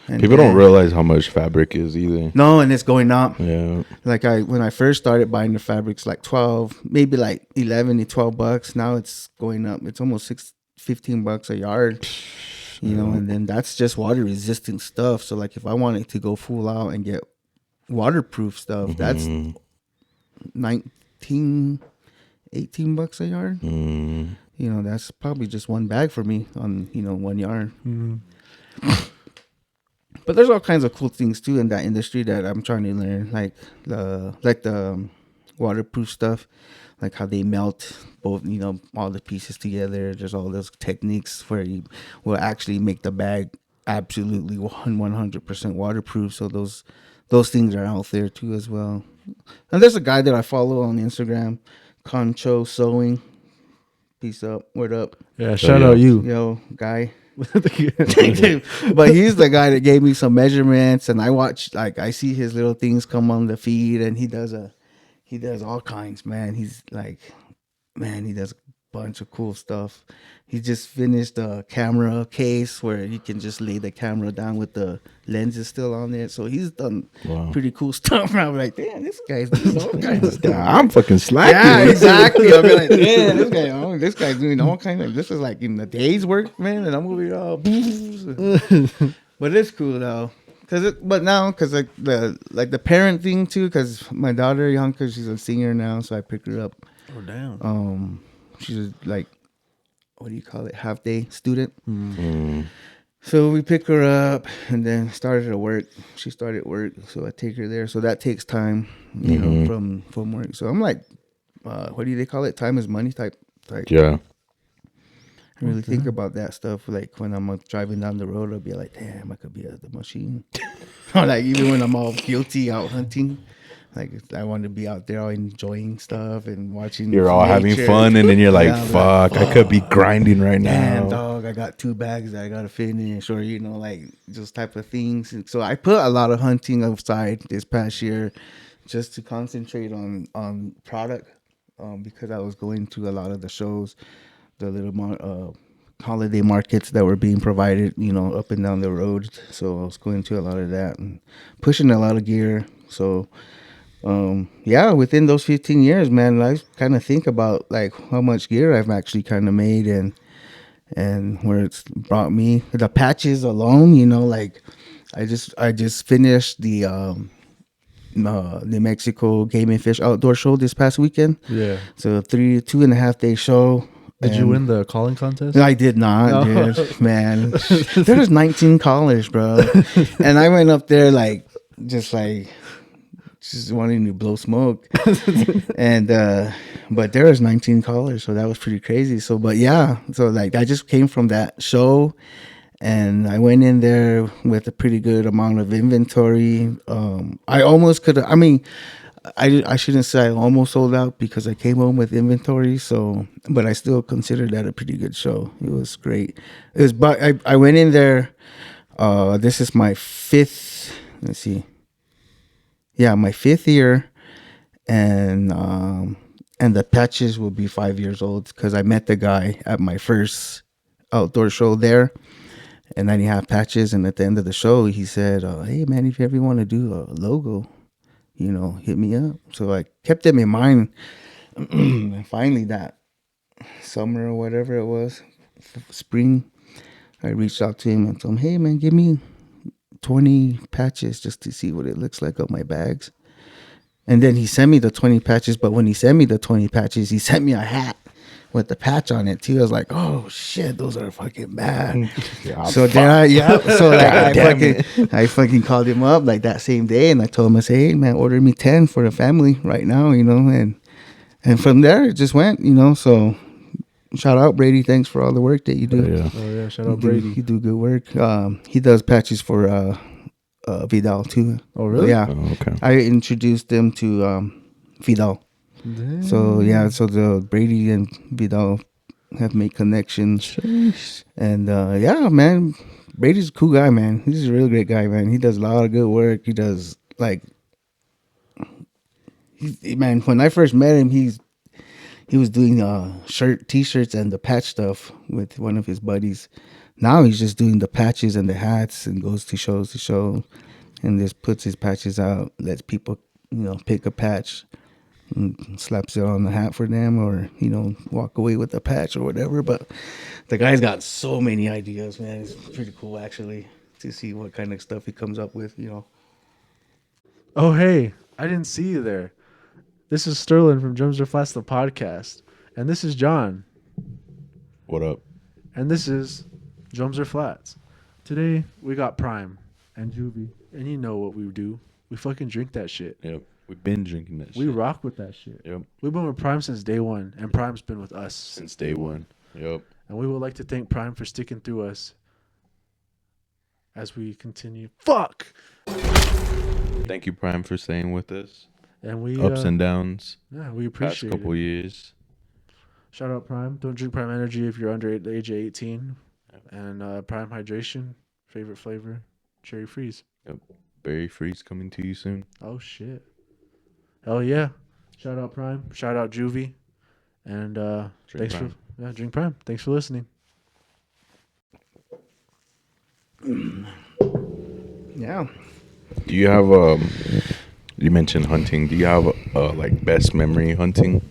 And People don't realize how much fabric is either. No, and it's going up. Yeah. Like when I first started buying the fabrics, like 12, maybe like 11 to $12. Now it's going up. It's almost $15 a yard. And then that's just water resistant stuff. So like if I wanted to go full out and get waterproof stuff, that's $18 a yard. That's probably just one bag for me on 1 yard. But there's all kinds of cool things too in that industry that I'm trying to learn, like the waterproof stuff, like how they melt both, all the pieces together. There's all those techniques where you will actually make the bag absolutely 100% waterproof. So those things are out there too as well. And there's a guy that I follow on Instagram, Concho Sewing. Peace up, word up. Yeah, shout out you. Yo, guy. But he's the guy that gave me some measurements, and I see his little things come on the feed, and he does all kinds, man. He's like, he does a bunch of cool stuff. He just finished a camera case where you can just lay the camera down with the lenses still on it. So he's done pretty cool stuff. And I'm like, damn, this guy's doing all kinds of stuff. I'm fucking slacking. Yeah, exactly. I'll be like, damn, this guy's doing all kinds of. This is like in the day's work, man. And I'm gonna be all. But it's cool though, because like the parent thing too, because my daughter Yanka, she's a senior now, so I pick her up. Oh damn. She's like, what do you call it? Half day student. So we pick her up and then started her work. She started work, so I take her there. So that takes time, from work. So I'm like, what do they call it? Time is money type. Yeah. I really think about that stuff. Like when I'm driving down the road, I'll be like, damn, I could be at the machine. Or like even when I'm all guilty out hunting. Like I want to be out there all enjoying stuff and watching. You're all having fun, and then you're like, "Fuck, I could be grinding right now." Damn, dog, I got 2 bags that I gotta finish, or like those type of things. And so I put a lot of hunting aside this past year, just to concentrate on product, because I was going to a lot of the shows, the little holiday markets that were being provided, up and down the road. So I was going to a lot of that and pushing a lot of gear. So. Within those 15 years, man, I kind of think about like how much gear I've actually kind of made and where it's brought me. The patches alone, like I just finished the New Mexico Game and Fish Outdoor Show this past weekend. Yeah. So 2.5 day show. Did you win the calling contest? I did not, dude. Man, there was 19 callers, bro, and I went up there just wanting to blow smoke. And but there was 19 callers, so that was pretty crazy. So I just came from that show, And I went in there with a pretty good amount of inventory. I almost could. I mean, I shouldn't say I almost sold out because I came home with inventory. So, but I still consider that a pretty good show. It was great. It was. But I went in there. This is my fifth. Let's see. Yeah, my fifth year, and the patches will be 5 years old because I met the guy at my first outdoor show there. And then he had patches, and at the end of the show, he said, "Hey man, if you ever want to do a logo, hit me up." So I kept him in mind. And finally, that summer or whatever it was, spring, I reached out to him and told him, "Hey man, give me 20 patches just to see what it looks like on my bags." And then he sent me the 20 patches. But when he sent me the 20 patches, he sent me a hat with the patch on it too. I was like, "Oh shit, those are fucking bad." So then I fucking called him up like that same day, and I told him, I said, "Hey man, order me 10 for the family right now," and from there it just went, So shout out Brady, thanks for all the work that you do. Oh yeah, shout out Brady. You do good work. He does patches for Vidal too. Oh really? Yeah. Oh, okay. I introduced them to Vidal. Damn. So yeah, so the Brady and Vidal have made connections. Jeez. And yeah, man, Brady's a cool guy, man. He's a really great guy, man. He does a lot of good work. He does man, when I first met him, he was doing t-shirts and the patch stuff with one of his buddies. Now he's just doing the patches and the hats and goes to shows to show and just puts his patches out, lets people, pick a patch and slaps it on the hat for them, or walk away with the patch or whatever. But the guy's got so many ideas, man. It's pretty cool actually to see what kind of stuff he comes up with. Oh hey, I didn't see you there. This is Sterling from Drums Are Flats, the podcast, and this is John, What up? and this is Drums Are Flats. Today we got Prime and Juvie, and you know what we do. We fucking drink that shit. Yep. We've been drinking that We shit. rock with that shit. Yep. We've been with Prime since day one, and Prime's been with us Since day one. Yep. And we would like to thank Prime for sticking through us as we continue. Fuck! Thank you, Prime, for staying with us. And we Ups and downs. yeah, we Past appreciate couple it. years. Shout out Prime. Don't drink Prime Energy if you're under the age of 18. And Prime Hydration, favorite flavor, cherry freeze. Yep. Berry Freeze coming to you soon. Oh shit! Hell yeah! Shout out Prime. Shout out Juvie. And thanks Prime. for drink Prime. Thanks for listening. Yeah. Do you have you mentioned hunting. Do you have like best memory hunting,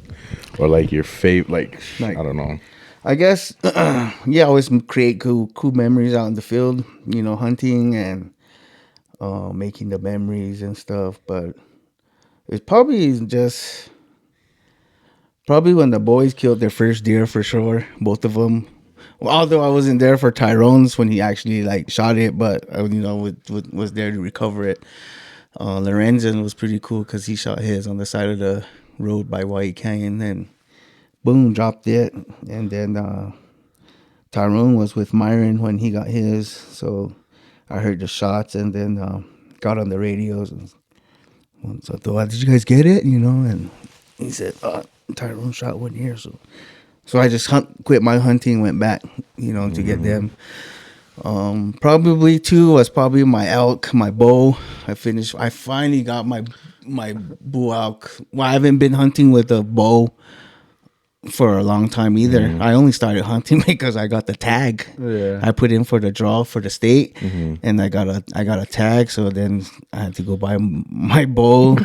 or like your favorite? Like Like- I don't know. I guess, yeah, I always create cool memories out in the field, hunting and making the memories and stuff. But it's probably when the boys killed their first deer for sure, both of them. Well, although I wasn't there for Tyrone's when he actually shot it, but was there to recover it. Lorenzen was pretty cool because he shot his on the side of the road by White Canyon and boom, dropped it. And then Tyrone was with Myron when he got his. So I heard the shots and then got on the radios. And so I thought, did you guys get it? And he said, Tyrone shot one here. So I just quit my hunting, went back, to get them. Probably too was probably my elk, my bow. I finally got my bull elk. Well, I haven't been hunting with a bow for a long time either. I only started hunting because I got the tag. Yeah. I put in for the draw for the state, and I got a tag. So then I had to go buy my bow.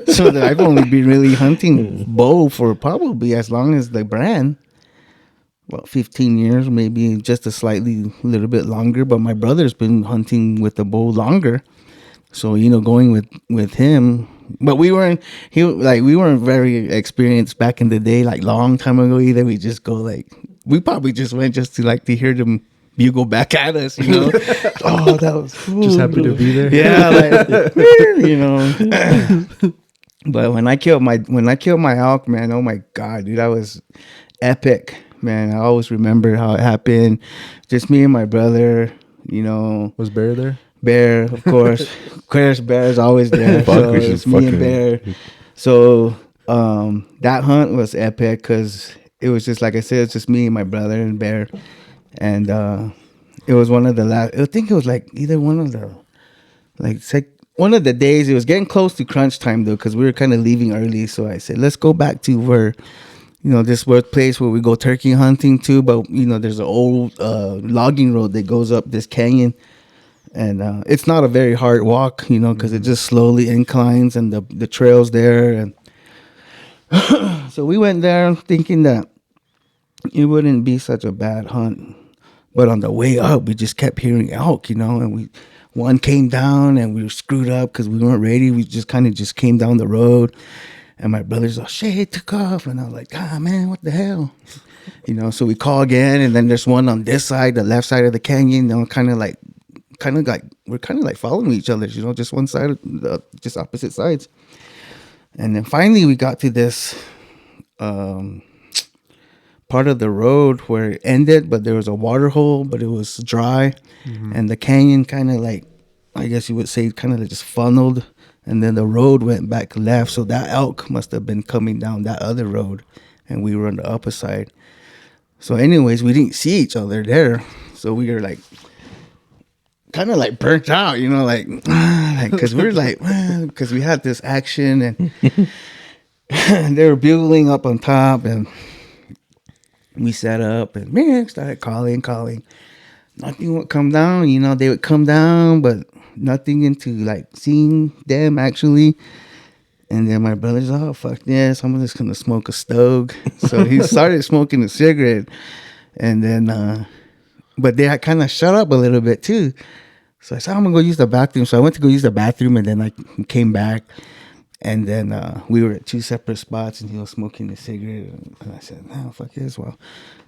So that I've only been really hunting bow for probably as long as the brand. Well, 15 years, maybe just a little bit longer. But my brother's been hunting with the bow longer. So going with him. But we weren't very experienced back in the day, long time ago either. We just go we probably just went just to hear them bugle back at us, Oh, that was cool. Just happy to be there. Yeah, But when I killed my elk, man, oh my God, dude, that was epic, man. I always remember how it happened. Just me and my brother. You know, Was Bear there? Bear, of course. Bear is always there. Fuck, So we should it's me and fucking- Bear. So that hunt was epic because it was just like I said, it's just me and my brother and Bear, and it was one of the last. I think it was like either one of the one of the days. It was getting close to crunch time though, because we were kind of leaving early. So I said, let's go back to where, this place where we go turkey hunting to. But there's an old logging road that goes up this canyon. And it's not a very hard walk, because it just slowly inclines and the trail's there. And so we went there thinking that it wouldn't be such a bad hunt. But on the way up, we just kept hearing elk, and one came down and we were screwed up because we weren't ready. We just kind of just came down the road. And my brother's like, shit, it took off. And I was like, God, man, what the hell? So we call again. And then there's one on this side, the left side of the canyon, kind of like we're kind of like following each other, just one side, just opposite sides. And then finally we got to this part of the road where it ended, but there was a water hole, but it was dry. And the canyon kind of like, I guess you would say, kind of just funneled, and then the road went back left. So that elk must have been coming down that other road, and we were on the upper side. So anyways, we didn't see each other there, so we were like kind of like burnt out, because we were like, because we had this action, and they were bugling up on top, and we set up, and man, started calling. Nothing would come down, they would come down, but nothing into like seeing them actually. And then my brother's, oh, fuck this, I'm just gonna smoke a stogie. So he started smoking a cigarette, and then, but they had kind of shut up a little bit too. So I said, I'm gonna go use the bathroom. So I went to go use the bathroom, and then I came back, and then we were at two separate spots, and he was smoking a cigarette. And I said, no, fuck this. Well,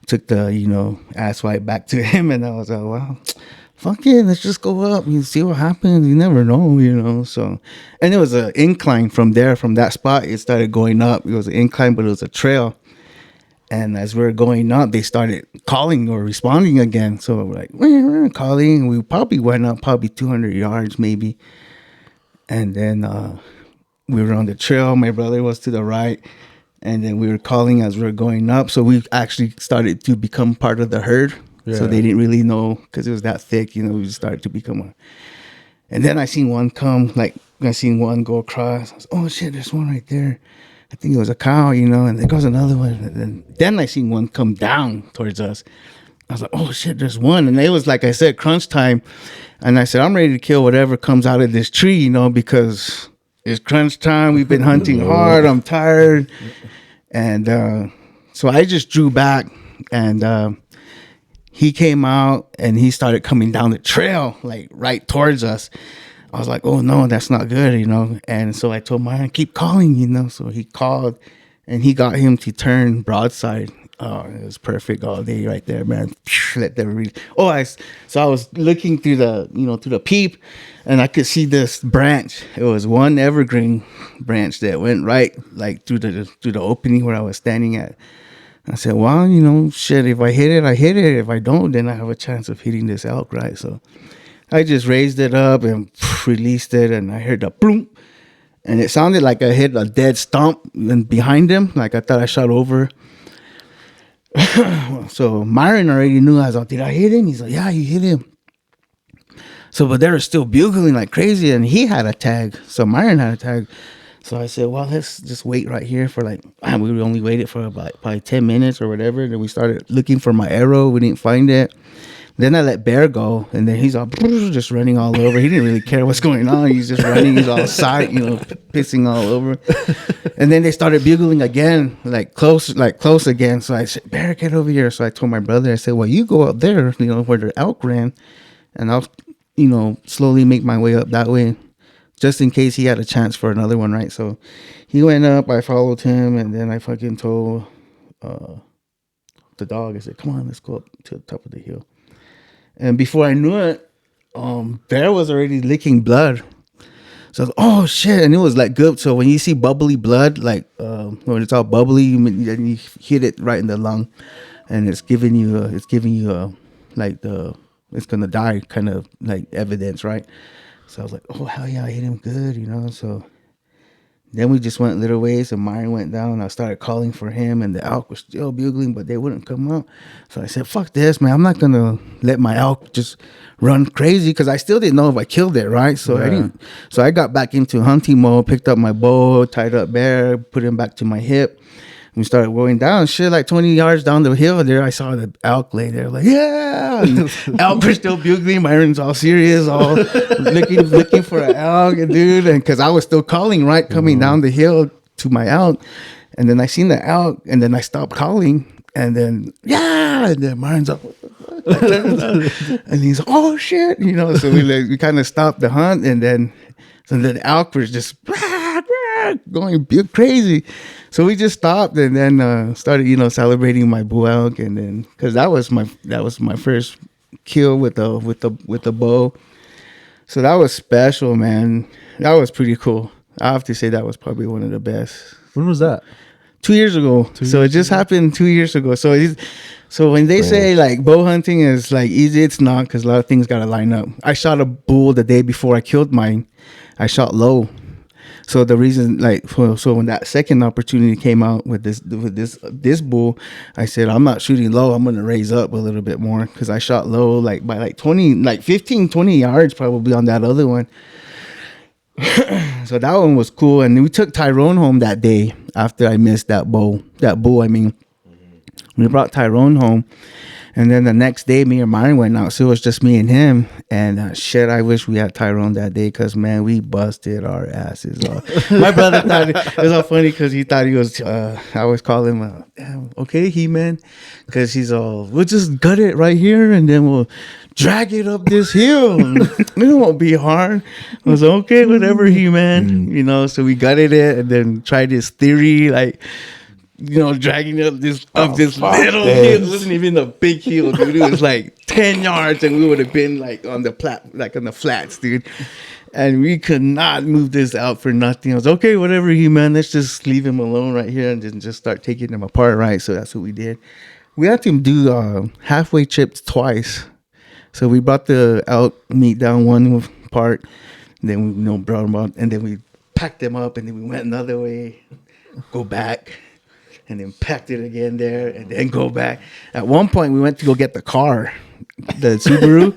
took the, ass wipe back to him, and I was like, well, fuck it, let's just go up and see what happens. You never know, So, and it was an incline from that spot. It started going up. It was an incline, but it was a trail. And as we were going up, they started calling or responding again. So we're like, we're calling. We probably went up 200 yards maybe. And then we were on the trail. My brother was to the right. And then we were calling as we were going up. So we actually started to become part of the herd. Yeah. So they didn't really know because it was that thick. We just started to become And then I seen one come, I seen one go across. I was, oh, shit, there's one right there. I think it was a cow, and there goes another one. And then I seen one come down towards us. I was like, oh, shit, there's one. And it was, like I said, crunch time. And I said, I'm ready to kill whatever comes out of this tree, because it's crunch time. We've been hunting hard. I'm tired. And so I just drew back. And he came out, and he started coming down the trail, right towards us. I was like, oh, no, that's not good, And so I told Myron, keep calling, So he called, and he got him to turn broadside. Oh, it was perfect all day right there, man. Let them read. So I was looking through through the peep, and I could see this branch. It was one evergreen branch that went right, through the opening where I was standing at. I said, well, shit, if I hit it, I hit it. If I don't, then I have a chance of hitting this elk, right? So I just raised it up and released it, and I heard a boom, and it sounded like I hit a dead stump and behind him, I thought I shot over. So Myron already knew. I was like, did I hit him? He's like, yeah, you hit him. So, but they were still bugling like crazy, and he had a tag. So Myron had a tag. So I said, well, let's just wait right here for we only waited for about probably 10 minutes or whatever. Then we started looking for my arrow. We didn't find it. Then I let Bear go, and then he's all just running all over. He didn't really care what's going on. He's just running. He's all side, pissing all over. And then they started bugling again, close again. So I said, Bear, get over here. So I told my brother, I said, well, you go up there, where the elk ran, and I'll, slowly make my way up that way, just in case he had a chance for another one, right? So he went up. I followed him, and then I fucking told the dog, I said, come on, let's go up to the top of the hill. And before I knew it, Bear was already licking blood. So I was, oh shit! And it was good. So when you see bubbly blood, when it's all bubbly, then you hit it right in the lung, and it's giving you the it's gonna die kind of like evidence, right? So I was like, oh hell yeah, I hit him good, you know. So then we just went little ways, and Myron went down. I started calling for him, and the elk was still bugling, but they wouldn't come out. So I said, fuck this, man. I'm not going to let my elk just run crazy, because I still didn't know if I killed it, right? So I didn't. So I got back into hunting mode, picked up my bow, tied up bear, put him back to my hip. We started going down, shit, like 20 yards down the hill there. I saw the elk lay there, like, yeah. And elk were still bugling. Myron's all serious, all looking for an elk, dude. And because I was still calling, right, coming down the hill to my elk. And then I seen the elk, and then I stopped calling. And then, yeah. And then Myron's like, what the fuck? And he's like, oh, shit. You know, so we kind of stopped the hunt. And then, so the elk was just going crazy. So we just stopped, and then started, you know, celebrating my bull elk, and then because that was my first kill with the bow. So that was special, man. That was pretty cool. I have to say that was probably one of the best. When was that? 2 years ago. So it just happened 2 years ago. So when they say like bow hunting is like easy, it's not, because a lot of things got to line up. I shot a bull the day before I killed mine. I shot low. So the reason, like, so when that second opportunity came out with this bull, I said, I'm not shooting low. I'm going to raise up a little bit more, because I shot low like by like 15, 20 yards probably on that other one. So that one was cool. And we took Tyrone home that day after I missed that bull. We brought Tyrone home. And then the next day, me and Myron went out. So it was just me and him. And shit, I wish we had Tyrone that day, because, man, we busted our asses off. My brother thought it was all funny, because he thought he was, I always call him, okay, He-Man. Because he's all, we'll just gut it right here, and then we'll drag it up this hill. It won't be hard. I was okay, whatever, He-Man. You know, so we gutted it, and then tried this theory, like, you know, dragging up this little hill. It wasn't even a big hill, dude. It was like 10 yards, and we would have been like on the flats, dude. And we could not move this out for nothing. I was okay, whatever, He-Man. Let's just leave him alone right here, and then just start taking him apart, right? So that's what we did. We had to do halfway chips twice. So we brought the elk meat down one part, and then we brought them up, and then we packed them up, and then we went another way, go back, and then packed it again there, and then go back. At one point, we went to go get the car, the Subaru,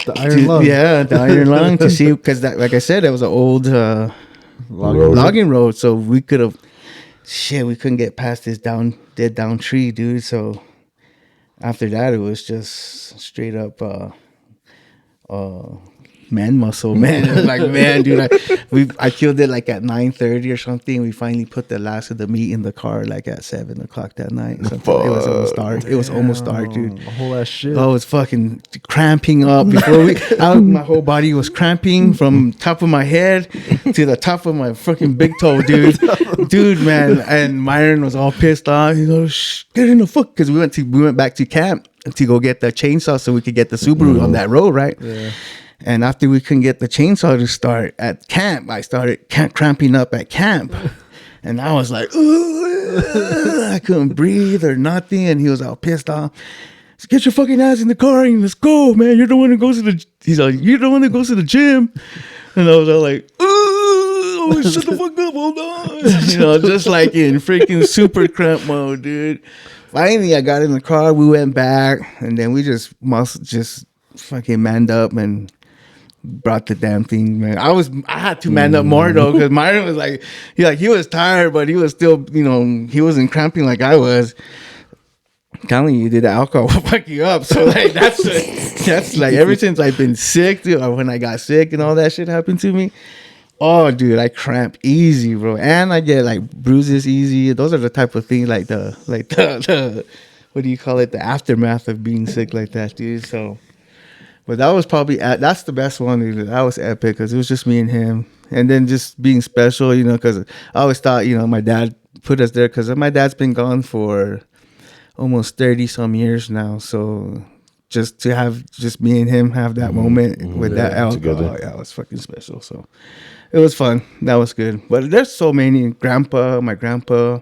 The Iron Lung. Yeah, the Iron Lung, to see, because like I said, it was an old logging road, so we could have, we couldn't get past this dead down tree, dude. So after that, it was just straight up man muscle, man. It was like, man, dude, I killed it like at 9:30 or something. We finally put the last of the meat in the car like at 7 o'clock that night. So it was almost dark. It was almost dark, dude. A whole ass shit. Oh, it was fucking cramping up before my whole body was cramping from top of my head to the top of my fucking big toe, dude, man. And Myron was all pissed off. He goes, get in the fuck, because we went back to camp to go get the chainsaw so we could get the Subaru on that road, right? Yeah. And after we couldn't get the chainsaw to start at camp, I started cramping up at camp. And I was like, I couldn't breathe or nothing. And he was all pissed off. So get your fucking ass in the car and let's go, man. You're the one who goes to the... He's like, you're the one that goes to the gym. And I was all like, oh, shut the fuck up, hold on. You know, just like in freaking super cramp mode, dude. Finally, I got in the car. We went back. And then we just fucking manned up and brought the damn thing, man. I had to man up more though, because Myron was like he was tired, but he was still, you know, he wasn't cramping like I was. Telling you, did the alcohol will fuck you up. So like that's like ever since I've been sick, dude, or when I got sick and all that shit happened to me. Oh, dude, I cramp easy, bro, and I get like bruises easy. Those are the type of things like the what do you call it? The aftermath of being sick like that, dude. So. But that was probably, that's the best one, dude. That was epic, because it was just me and him. And then just being special, you know, because I always thought, you know, my dad put us there, because my dad's been gone for almost 30 some years now. So just to have just me and him have that moment with that alcohol, yeah, it was fucking special. So it was fun. That was good. But there's so many. My grandpa,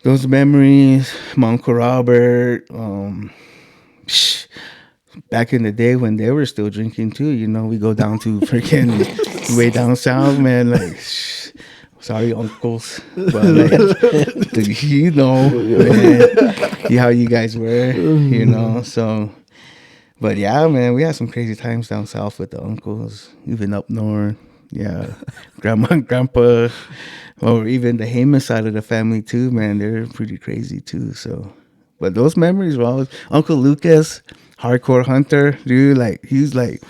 those memories, my Uncle Robert, back in the day when they were still drinking too, you know, we go down to freaking way down south, man. Like, sorry, uncles, but like, you know, man, how you guys were, you know. So, but yeah, man, we had some crazy times down south with the uncles, even up north. Yeah, grandma and grandpa, or even the Heyman side of the family too, man. They're pretty crazy too. So, but those memories were always Uncle Lucas, hardcore hunter, dude. Like he's like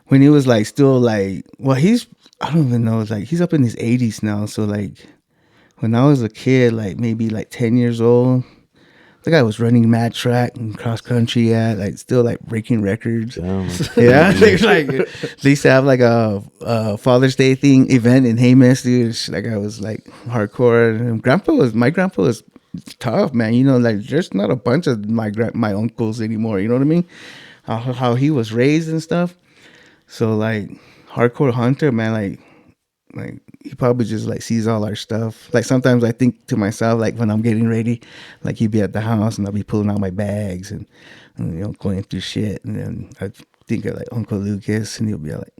when he was like still like, well, I don't even know. It's like he's up in his 80s now. So like when I was a kid, like maybe like 10 years old, the guy was running mad track and cross country, like still like breaking records. Damn. Yeah, like they used to have like a Father's Day event in Haymes, dude. Like I was like hardcore. And my grandpa was tough, man. You know, like there's not a bunch of my uncles anymore. You know what I mean? How he was raised and stuff. So like hardcore hunter, man. Like he probably just like sees all our stuff. Like sometimes I think to myself, like when I'm getting ready, like he'd be at the house and I'll be pulling out my bags and you know going through shit, and then I think of like Uncle Lucas, and he'll be like,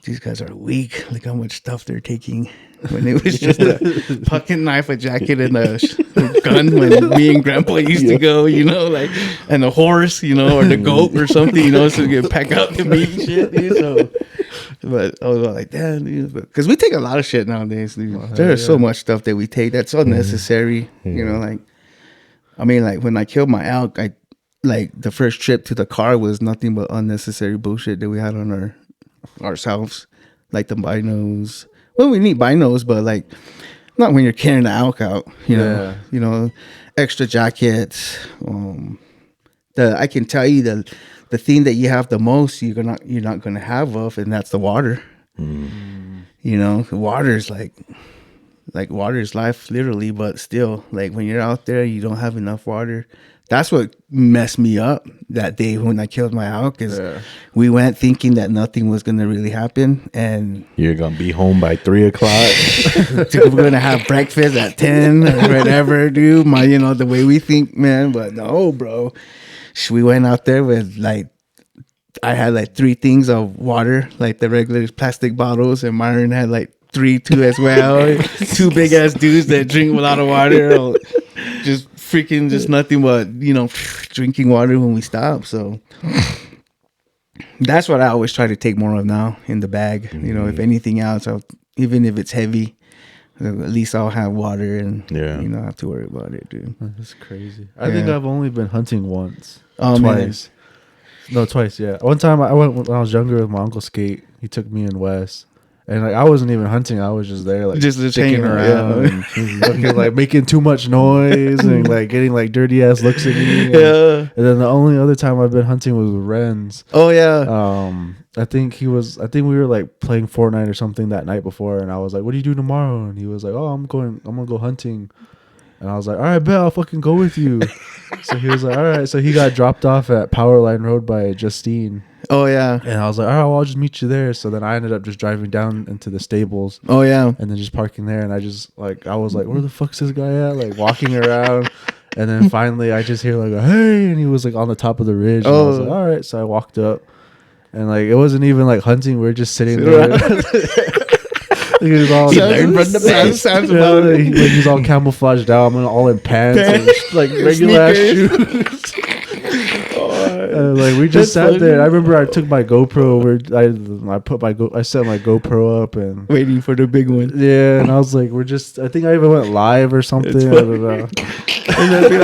"These guys are weak. Look how much stuff they're taking." When it was just a pocket knife, a jacket, and a gun. When me and Grandpa used to go, you know, like, and a horse, you know, or the goat or something, you know, so we could pack out the meat and shit. Dude, so, but I was like, damn, dude, because we take a lot of shit nowadays, dude. There's so much stuff that we take that's unnecessary. You know, like, I mean, like when I killed my elk, like the first trip to the car was nothing but unnecessary bullshit that we had on ourselves, like the binos. Well, we need binos, but like not when you're carrying the elk out, you know. You know, extra jackets. I can tell you the thing that you have the most, you're not gonna have and that's the water. You know, water is like water is life, literally. But still, like when you're out there, you don't have enough water. That's what messed me up that day when I killed my elk. Is we went thinking that nothing was gonna really happen, and You're gonna be home by 3:00. we're gonna have breakfast at 10 or whatever, dude. The way we think, man. But no, bro. We went out there with like, I had like 3 things of water, like the regular plastic bottles, and Myron had like 2 as well. 2 big ass dudes that drink a lot of water, just freaking just nothing but drinking water when we stop. So that's what I always try to take more of now in the bag. You know, if anything else, even if it's heavy, at least I'll have water and not have to worry about it, dude. That's crazy. I think I've only been hunting once. Oh, twice. Man. No, twice. Yeah, one time I went when I was younger with my uncle Skate. He took me and Wes. And like I wasn't even hunting, I was just there, like just sticking hanging around, and fucking, like making too much noise and like getting like dirty ass looks at me. And then the only other time I've been hunting was with Renz. Oh yeah. I think we were like playing Fortnite or something that night before, and I was like, "What do you do tomorrow?" And he was like, "Oh, I'm gonna go hunting." And I was like, "All right, bet I'll fucking go with you." So he was like, "All right." So he got dropped off at Powerline Road by Justine. Oh yeah. And I was like, all right, well, I'll just meet you there. So then I ended up just driving down into the stables. Oh yeah. And then just parking there. And I was like, where the fuck's this guy at? Like walking around. And then finally I just hear like a hey, and he was like on the top of the ridge. And I was like, all right. So I walked up, and like it wasn't even like hunting. We were just sitting there. He was all sounds about it. He's all camouflaged out. I'm all in pants and like regular ass shoes. Like we just sat there. I remember I took my GoPro I set my GoPro up and waiting for the big one. Yeah, and I was like, I think I even went live or something. I don't know. And then be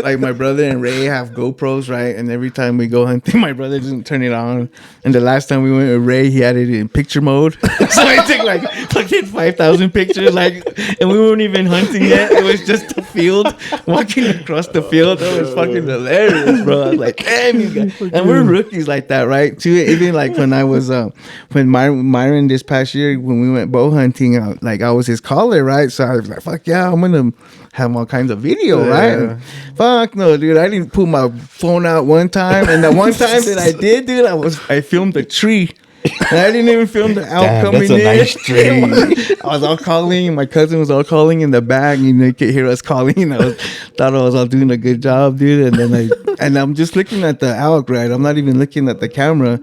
like my brother and Ray have GoPros, right? And every time we go hunting, my brother doesn't turn it on. And the last time we went with Ray, he had it in picture mode. So I took like fucking 5,000 pictures, and we weren't even hunting yet. It was just a field, walking across the field. That was fucking hilarious, bro. I was like, damn, you guys. And we're rookies like that, right? Too. Even like when I was when Myron this past year when we went bow hunting, I was his caller, right? So I was like, fuck yeah, I'm gonna have all kinds of video, right? And fuck no, dude. I didn't pull my phone out one time, and the one time that I did, dude, I filmed a tree. And I didn't even film the out Damn, coming that's a in. nice tree. I was all calling, and my cousin was all calling in the back. You know, you could hear us calling. Thought I was all doing a good job, dude. And then I'm just looking at the elk, right? I'm not even looking at the camera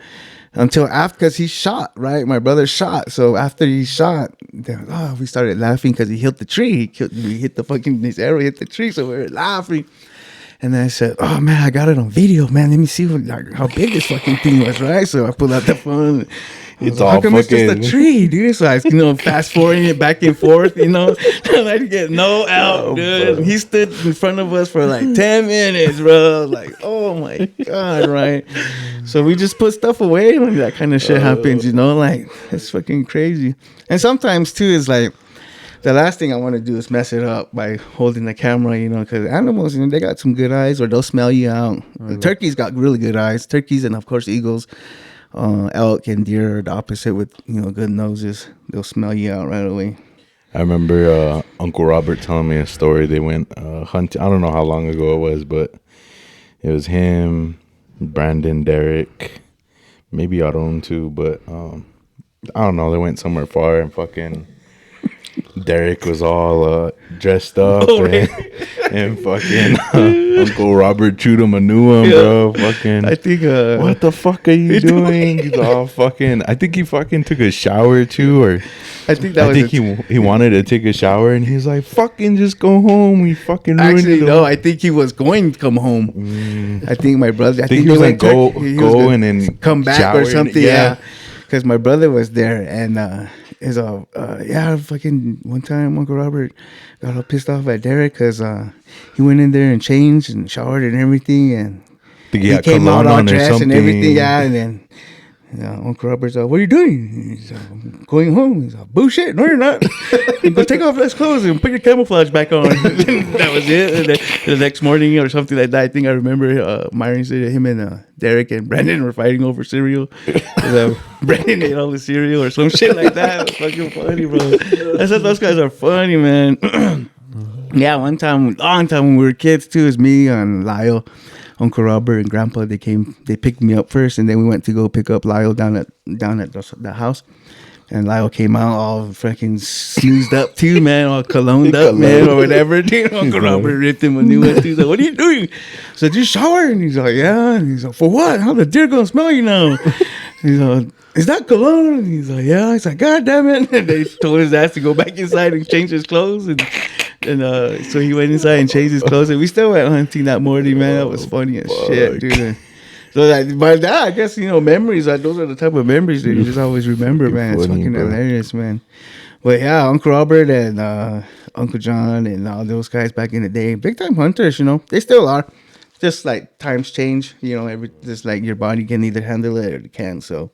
until after, because he shot, right? My brother shot. So after he shot, we started laughing because he hit the tree. He hit the fucking, his arrow hit the tree. So we were laughing. And then I said, "Oh man, I got it on video, man. Let me see how big this fucking thing was, right?" So I pulled out the phone. It's How all come it's just fucking. a tree, dude? So I was, fast forwarding it back and forth, and I didn't get no out, dude. And he stood in front of us for like 10 minutes, bro. Like, oh my God, right? So we just put stuff away when that kind of shit happens, like, it's fucking crazy. And sometimes too, it's like, the last thing I want to do is mess it up by holding the camera, because animals, they got some good eyes, or they'll smell you out. The turkeys got really good eyes. Turkeys and, of course, eagles. Elk and deer are the opposite with, good noses. They'll smell you out right away. I remember Uncle Robert telling me a story. They went hunting. I don't know how long ago it was, but it was him, Brandon, Derek, maybe Aron too, but I don't know. They went somewhere far, and fucking Derek was all dressed up, and fucking Uncle Robert chewed him a new one, bro. Fucking, I think what the fuck are you doing? He's all fucking. I think he fucking took a shower too, or I think that I was think he wanted to take a shower, and he's like, "Fucking just go home." We fucking ruined actually it. no. I think he was going to come home. I think my brother. I think he they was went like, go gonna and then come back shower or and- something. yeah. Because my brother was there, and fucking one time Uncle Robert got all pissed off at Derek because he went in there and changed and showered and everything, and Think he got came out cologne all on or dressed and something. everything, and then Uncle Robert's like, "What are you doing?" He's like, "I'm going home." He's like, "Bullshit, no, you're not. Go take off those clothes and put your camouflage back on." That was it. And then the next morning or something like that, I think I remember Myron said him and Derek and Brandon were fighting over cereal. Brandon ate all the cereal or some shit like that. It was fucking funny, bro. I said those guys are funny, man. Yeah, long time when we were kids too, it was me and Lyle, Uncle Robert and Grandpa. They picked me up first, and then we went to go pick up Lyle down at the house. And Lyle came out all freaking snoozed up too, man, all cologned up, man, or whatever. Dude, Uncle Robert ripped him a new one too. He's like, "What are you doing?" I said, "You shower?" And he's like, "Yeah." And he's like, "For what? How the deer gonna smell you now?" He's like, "Is that cologne?" And he's like, "Yeah." He's like, "God damn it." And they told his ass to go back inside and change his clothes. And so he went inside and changed his clothes. And we still went hunting that morning, man. That was funny as shit, dude. So by that, I guess, memories, those are the type of memories that you just always remember, man. It's Funny, fucking bro. hilarious, man. But yeah, Uncle Robert and Uncle John and all those guys back in the day, big time hunters, they still are. Just like times change, just like your body can either handle it or it can't. So,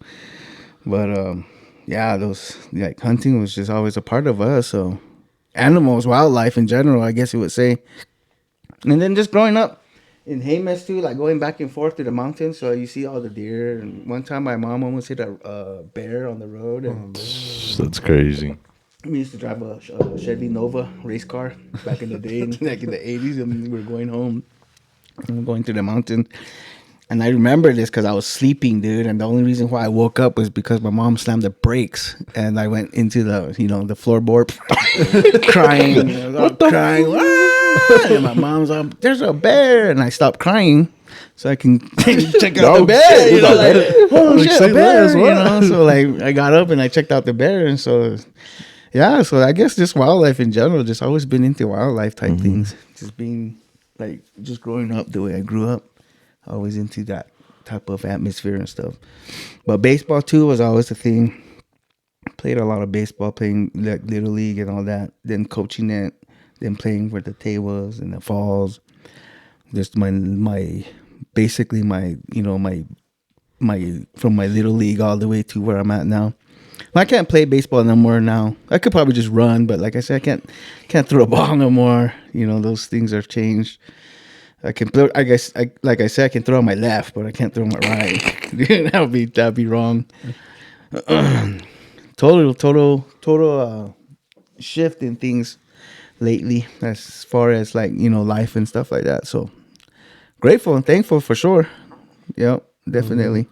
but yeah, those like hunting was just always a part of us. So, animals, wildlife in general, I guess you would say. And then just growing up in Jemez too, like going back and forth to the mountains, so you see all the deer. And one time my mom almost hit a bear on the road. And That's crazy. we used to drive a Chevy Nova race car back in the day, like in the 80s, and we were going home. I'm going to the mountain. And I remember this because I was sleeping, dude. And the only reason why I woke up was because my mom slammed the brakes. And I went into the floorboard crying. I was all crying. "Ah!" And my mom's like, "There's a bear." And I stopped crying so I can check out the bear. Oh shit, a bear. So like I got up and I checked out the bear. And so, yeah. So I guess just wildlife in general, just always been into wildlife type things. Just being like, just growing up the way I grew up. Always into that type of atmosphere and stuff. But baseball too was always a thing. Played a lot of baseball, playing like Little League and all that. Then coaching it, then playing for the tables and the falls. Just my basically my from my Little League all the way to where I'm at now. I can't play baseball no more now. I could probably just run, but like I said, I can't throw a ball no more. Those things have changed. I can throw. I guess, like I said, I can throw on my left, but I can't throw on my right. That'd be wrong. Total shift in things lately, as far as like life and stuff like that. So grateful and thankful for sure. Yep, definitely.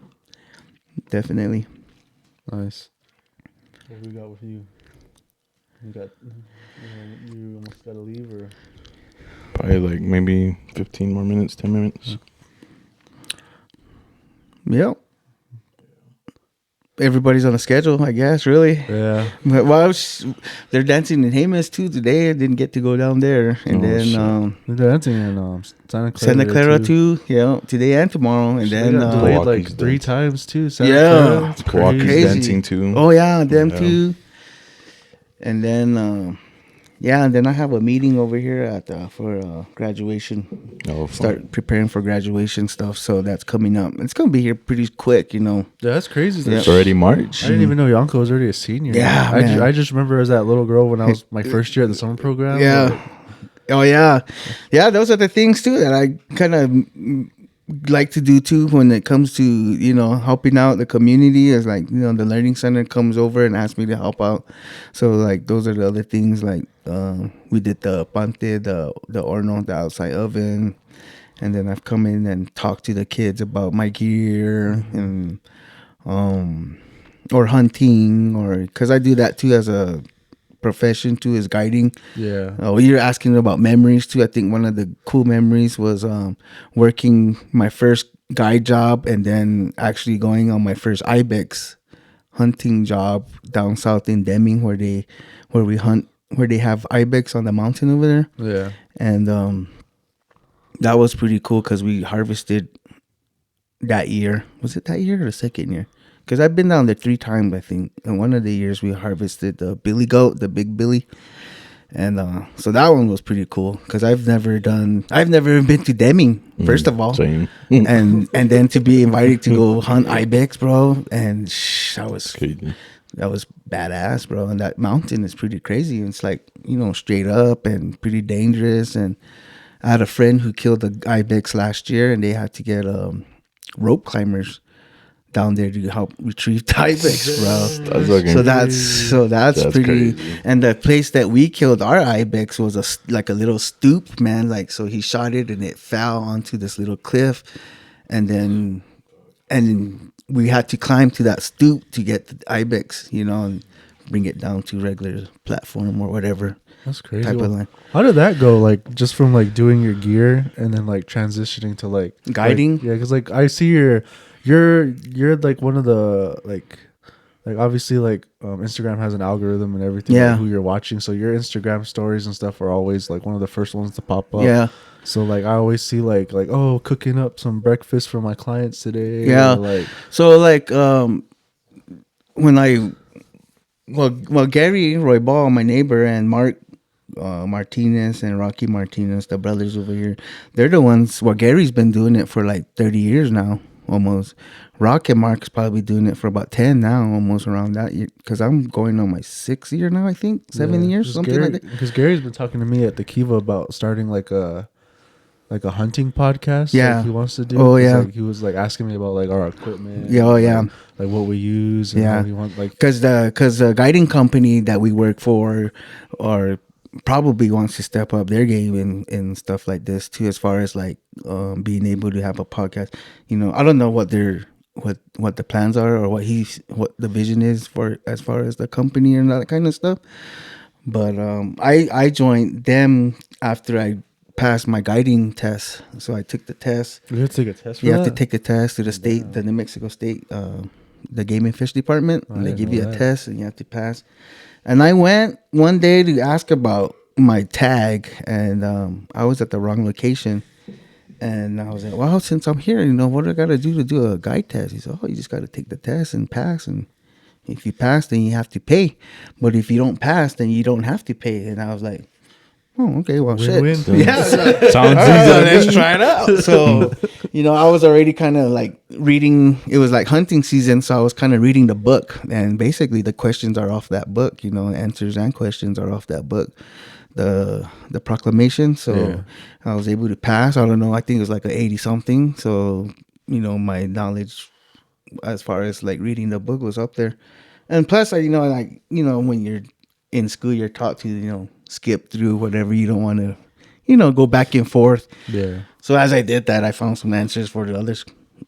Nice. What we got with you? You almost gotta leave, or Probably like maybe 15 more minutes, 10 minutes. Yep. Everybody's on a schedule, I guess, really. yeah. But they're dancing in Jemez too today. I didn't get to go down there. And then They're dancing in Santa Clara too. Yeah, today and tomorrow. And They then got delayed Milwaukee's like 3 dancing. times too. Yeah. It's Milwaukee's crazy. dancing too. Oh yeah, them Yeah. too. And then and then I have a meeting over here at for graduation. Oh, Start preparing for graduation stuff. So that's coming up. It's gonna be here pretty quick, you know. Yeah, that's crazy. Yeah. It's already March. I didn't even know Yonko was already a senior. Yeah, I man. I just remember as that little girl when I was my first year at the summer program. Yeah. Oh yeah. Yeah, those are the things too that I kind of like to do too when it comes to, you know, helping out the community. Is like, you know, the learning center comes over and asks me to help out. So like those are the other things, like we did the pante, the horno, the outside oven, and then I've come in and talked to the kids about my gear and or hunting, or because I do that too as a profession too, is guiding. Yeah. Oh, you're asking about memories too. I think one of the cool memories was working my first guide job and then actually going on my first ibex hunting job down south in Deming, where they have ibex on the mountain over there. Yeah. And that was pretty cool because we harvested that year. Was it that year or the second year? Because I've been down there 3 times, I think. And one of the years we harvested the billy goat, the big billy. And so that one was pretty cool because I've never even been to Deming, first of all. Same. and then to be invited to go hunt ibex, bro. And Crazy. that was badass, bro. And that mountain is pretty crazy. It's like, you know, straight up and pretty dangerous. And I had a friend who killed the ibex last year, and they had to get rope climbers down there to help retrieve the ibex, bro. So that's pretty crazy. And the place that we killed our ibex was like a little stoop, man. Like, so he shot it and it fell onto this little cliff, and then we had to climb to that stoop to get the ibex, you know, and bring it down to regular platform or whatever. That's crazy. Type of line. How did that go? Like, just from like doing your gear and then like transitioning to like Guiding? Yeah, because like I see you're like one of the like obviously like Instagram has an algorithm and everything. Yeah. Like, who you're watching. So your Instagram stories and stuff are always like one of the first ones to pop up. Yeah. So like I always see like oh, cooking up some breakfast for my clients today. Yeah. Or, like So like when I Gary Roy Ball, my neighbor, and Mark Martinez and Rocky Martinez, the brothers over here, they're the ones. Well, Gary's been doing it for like 30 years now, almost. Rock and Mark's probably doing it for about 10 now, almost around that year. Because I'm going on my 6th year now, I think, 7 years, something like that. Because Gary's been talking to me at the Kiva about starting like a hunting podcast. Yeah. like he wants to do. Oh, 'Cause, yeah. like, he was like asking me about like our equipment. Yeah, oh, and, yeah. Like what we use. And Yeah. how we want like. Because the guiding company that we work for or probably wants to step up their game and stuff like this too, as far as like being able to have a podcast. You know, I don't know what the plans are or what the vision is for as far as the company and that kind of stuff. But I joined them after I passed my guiding test. So I took the test. You have to take a test for You that? have to take a test to the state, the New Mexico State, the Game and Fish Department. And they didn't give know you a that. test and you have to pass. And I went one day to ask about my tag, and I was at the wrong location. And I was like, well, since I'm here, you know, what do I got to do a guide test? He said, oh, you just got to take the test and pass. And if you pass, then you have to pay. But if you don't pass, then you don't have to pay. And I was like, oh, okay, well, Win-win. shit. Yeah. Sounds Let's try it out. So, you know, I was already kind of like reading. It was like hunting season, so I was kind of reading the book, and basically the questions are off that book. You know, answers and questions are off that book. The proclamation. So Yeah. I was able to pass. I don't know. I think it was like an 80 something. So, you know, my knowledge as far as like reading the book was up there. And plus, you know, like, you know, when you're in school, you're taught to, you know, skip through whatever you don't want to, you know, go back and forth. Yeah. So as I did that, I found some answers for the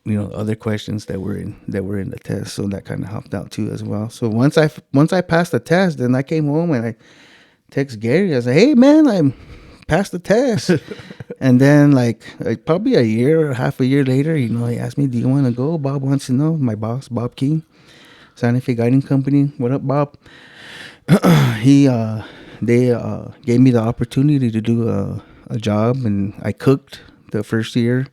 other questions that were in the test. So that kind of helped out too as well. So once I passed the test, then I came home and I text Gary. I was like, hey man, I passed the test. And then like probably a year or half a year later, he asked me, do you want to go? Bob wants to know. My boss, Bob King, Santa Fe Guiding Company. What up, Bob? They gave me the opportunity to do a job, and I cooked the first year.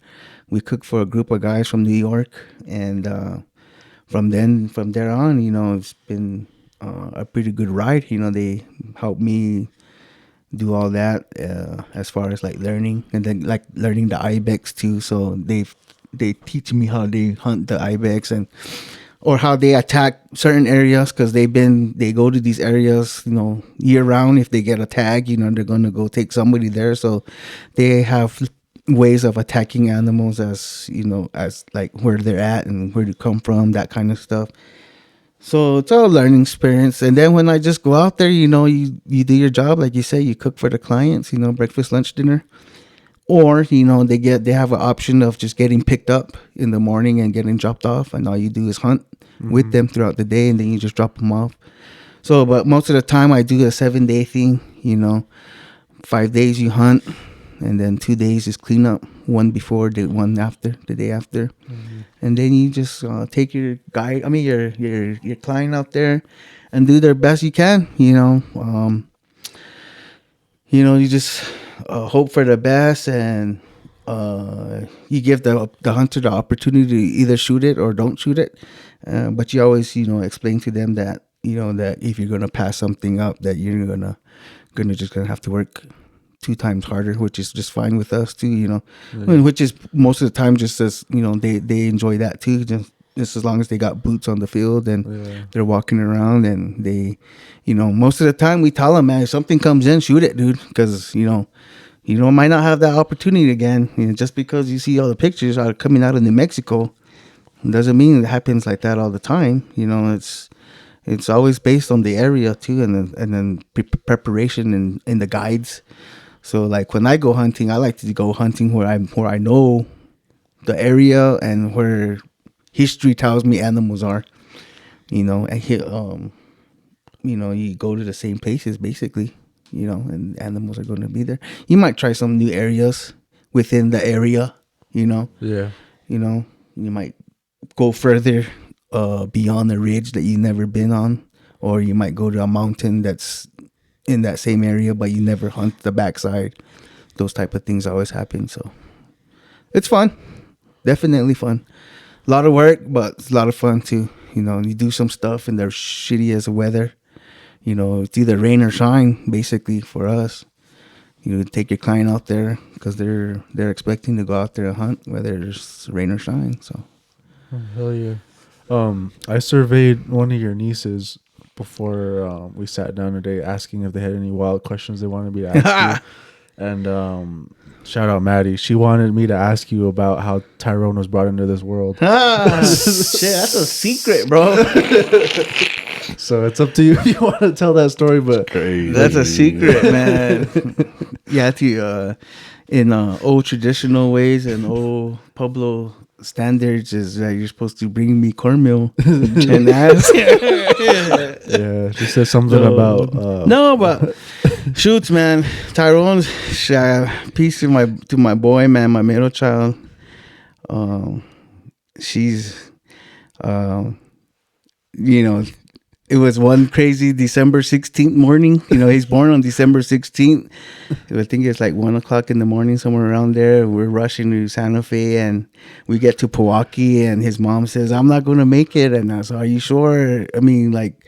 We cooked for a group of guys from New York, and from there on, it's been a pretty good ride. They helped me do all that as far as like learning, and then like learning the ibex too. So they teach me how they hunt the ibex or how they attack certain areas, because they go to these areas year round. If they get a tag, they're gonna go take somebody there. So they have ways of attacking animals as like where they're at and where to come from, that kind of stuff. So it's all a learning experience. And then when I just go out there, you do your job. Like you say, you cook for the clients, breakfast, lunch, dinner. Or, they have an option of just getting picked up in the morning and getting dropped off. And all you do is hunt with them throughout the day, and then you just drop them off. So, but most of the time I do a 7-day thing, 5 days you hunt, and then 2 days is clean up. One before, the one after, the day after. And then you just take your your client out there and do their best you can. You just hope for the best, and you give the hunter the opportunity to either shoot it or don't shoot it. But you always explain to them that that if you're gonna pass something up, that you're gonna have to work 2 times harder, which is just fine with us too. I mean, which is most of the time just as they enjoy that too. Just as long as they got boots on the field and they're walking around, and they, most of the time we tell them, man, if something comes in, shoot it, dude, because might not have that opportunity again. Just because you see all the pictures are coming out of New Mexico doesn't mean it happens like that all the time. It's always based on the area too, and then preparation in the guides. So like when I go hunting, I like to go hunting where I know the area and where history tells me animals are. And you go to the same places basically, and animals are going to be there. You might try some new areas within the area, Yeah. You might go further beyond the ridge that you've never been on, or you might go to a mountain that's in that same area, but you never hunt the backside. Those type of things always happen. So it's fun. Definitely fun. A lot of work, but it's a lot of fun too. You do some stuff and they're shitty as the weather. It's either rain or shine, basically, for us. Take your client out there because they're expecting to go out there and hunt, whether it's rain or shine. So, Hell yeah. I surveyed one of your nieces before we sat down today, asking if they had any wild questions they wanted me to ask you. And shout out Maddie. She wanted me to ask you about how Tyrone was brought into this world. shit, that's a secret, bro. So it's up to you if you want to tell that story, but Crazy. That's a secret, man. You have to, in old traditional ways and old Pueblo standards, is that you're supposed to bring me cornmeal and ask. yeah, she said something about no, but shoots, man. Tyrone's peace to my boy, man, my middle child. She's, it was one crazy December 16th morning. He's born on December 16th. I think it's like 1 o'clock in the morning, somewhere around there. We're rushing to Santa Fe, and we get to Pewaukee, and his mom says, I'm not going to make it. And I was, are you sure? I mean, like,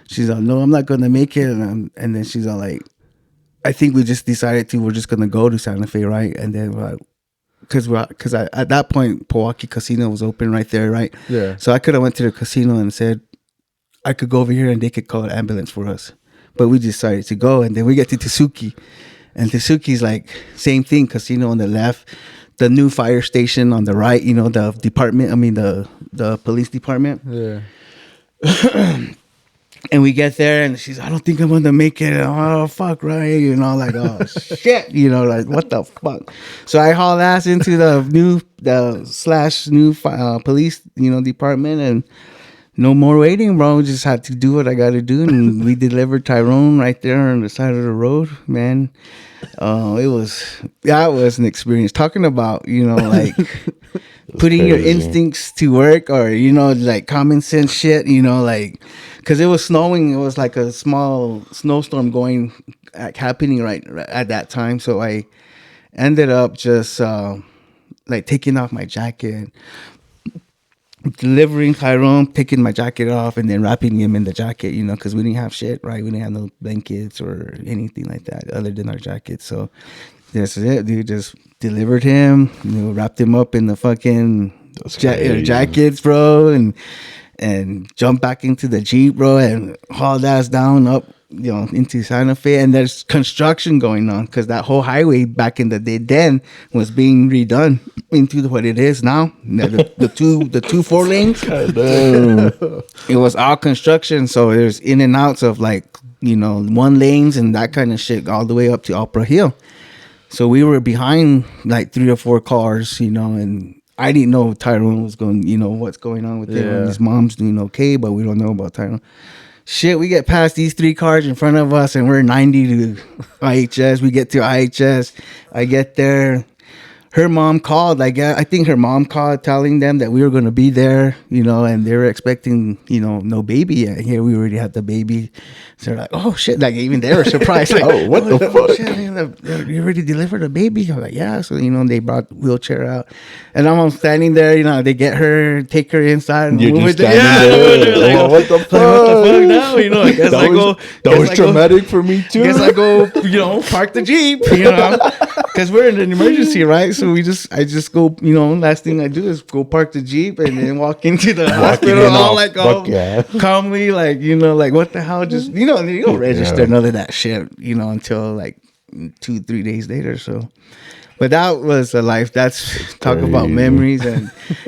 she's like, no, I'm not going to make it. And then she's all like, I think we just decided we're just going to go to Santa Fe, right? And then we're like, because at that point, Pewaukee Casino was open right there, right? Yeah. So I could have went to the casino and said, I could go over here and they could call an ambulance for us. But we decided to go, and then we get to Tsuki. And Tsuki's like, same thing, casino on the left, the new fire station on the right, the department, the police department. yeah. And we get there, and she's, I don't think I'm gonna make it. Oh fuck, right? You know, like, oh shit, you know, like what the fuck. So I haul ass into the new police, you know, department, and no more waiting, bro. Just had to do what I got to do, and we delivered Tyrone right there on the side of the road, man. That was an experience. Talking about, you know, like putting your instincts to work, or, you know, like common sense shit, you know, like, because it was snowing. It was like a small snowstorm happening right at that time. So I ended up just like taking off my jacket, delivering Tyrone, taking my jacket off, and then wrapping him in the jacket, you know, because we didn't have shit, right? We didn't have no blankets or anything like that other than our jackets. So this is it, dude. Just delivered him, you know, wrapped him up in the fucking jackets, bro, and jumped back into the Jeep, bro, and hauled ass down up, you know, into Santa Fe. And there's construction going on because that whole highway back in the day then was being redone into what it is now. The two 4 lanes. It was all construction, so there's in and outs of, like, you know, 1 lanes and that kind of shit all the way up to Opera Hill. So we were behind like 3 or 4 cars, you know, and I didn't know Tyrone was going, you know, what's going on with him. And his mom's doing okay, but we don't know about Tyrone. Shit, we get past these 3 cars in front of us, and we're 90 to IHS. We get to IHS. I get there. Her mom called. Like, I think her mom called telling them that we were going to be there, you know, and they were expecting, you know, no baby yet. Here we already had the baby. So they're like, oh, shit. Like, even they were surprised. Like, oh, what the fuck? Shit, you already delivered a baby? I'm like, yeah. So, you know, they brought wheelchair out. And I'm standing there, you know, they get her, take her inside. And You're move just it standing there. like, What the fuck? What the fuck now? You know, I guess That was traumatic for me, too. Guess I go, you know, park the Jeep, you know, because we're in an emergency, right? So I just go, you know, last thing I do is go park the Jeep and then walk into the hospital, all like, oh, calmly, like, you know, like, what the hell? Just, you know, you don't register none of that shit, you know, until like 2-3 days later. So, but that was a life. That's talk about memories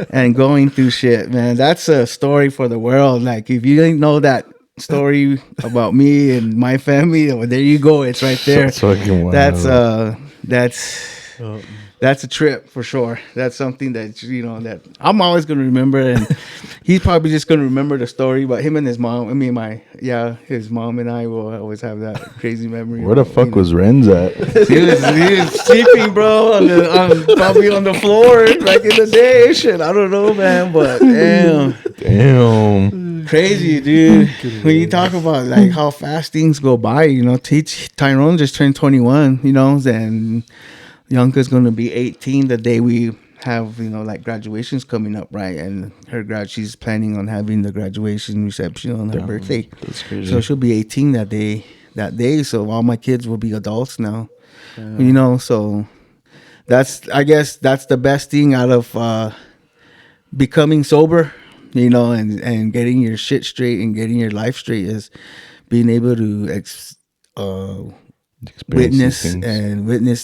and going through shit, man. That's a story for the world. Like, if you didn't know that story about me and my family, well, there you go. It's right there. That's fucking wild. That's a trip for sure. That's something that, you know, that I'm always going to remember. And he's probably just going to remember the story. But him and his mom, his mom and I will always have that crazy memory. Where the fuck was Renz at? He was sleeping, bro, probably on the floor back in the day. Shit, I don't know, man. But damn. Crazy, dude. When you talk about like how fast things go by, you know, Tyrone just turned 21, you know, and Yanka's going to be 18 the day we have, you know, like graduations coming up, right? And she's planning on having the graduation reception on her birthday. That's crazy. So she'll be 18 that day. So all my kids will be adults now, you know. So I guess that's the best thing out of becoming sober, you know, and getting your shit straight and getting your life straight is being able to witness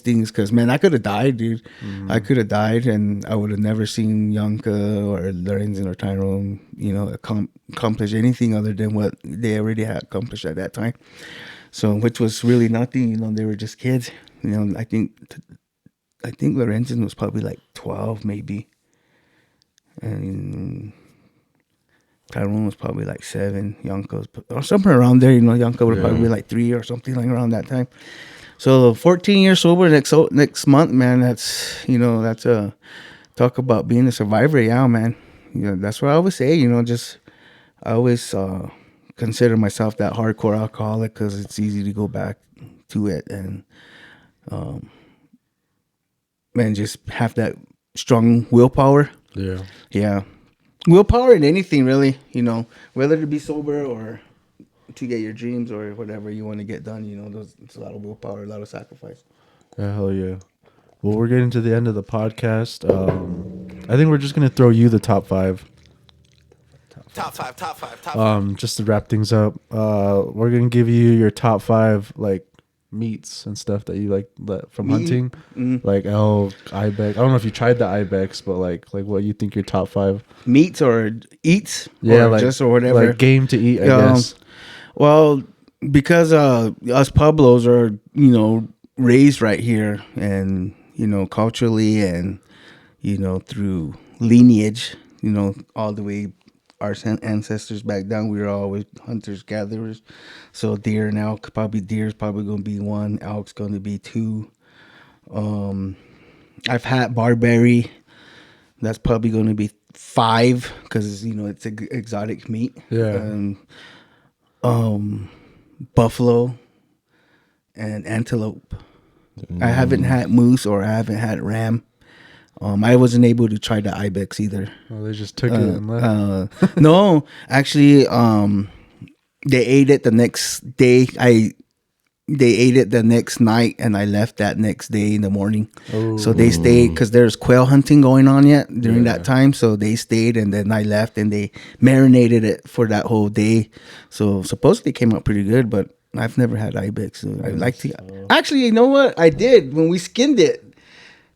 things, because, man, I could have died, dude. I could have died, and I would have never seen Yanka or Lorenzen or Tyrone, you know, accomplish anything other than what they already had accomplished at that time. So, which was really nothing, you know. They were just kids, you know. I think Lorenzen was probably like 12, maybe, and Tyrone was probably like 7. Yanka or somewhere around there, you know. Yanka would probably be like 3 or something like around that time. So 14 years sober next month, man. That's, you know, that's a talk about being a survivor. Yeah, man. You know, that's what I always say. You know, I always consider myself that hardcore alcoholic because it's easy to go back to it and man, just have that strong willpower. Yeah. Willpower in anything, really, you know, whether to be sober or to get your dreams or whatever you want to get done, you know, it's a lot of willpower, a lot of sacrifice. Yeah, hell yeah. Well, we're getting to the end of the podcast. I think we're just going to throw you the top 5. Top five. Just to wrap things up, we're going to give you your top 5, like, meats and stuff that you like from hunting, like elk, ibex. I don't know if you tried the ibex, but like what you think your top 5 meats or eats, or like just or whatever, like game to eat, I guess. Well, because us Pueblos are, raised right here, and culturally, and through lineage, all the way our ancestors back down, we were always hunters gatherers. So deer and elk, deer's probably going to be 1, elk's going to be 2. I've had barberry. That's probably going to be 5 because it's exotic meat. Yeah. Buffalo and antelope. I haven't had moose, or I haven't had ram. I wasn't able to try the ibex either. Oh, they just took it and left. No, actually, they ate it the next day. They ate it the next night, and I left that next day in the morning. So they stayed because there's quail hunting going on yet during that time. So they stayed, and then I left, and they marinated it for that whole day. So supposedly it came out pretty good, but I've never had ibex. So I like to. Actually, you know what? I did when we skinned it.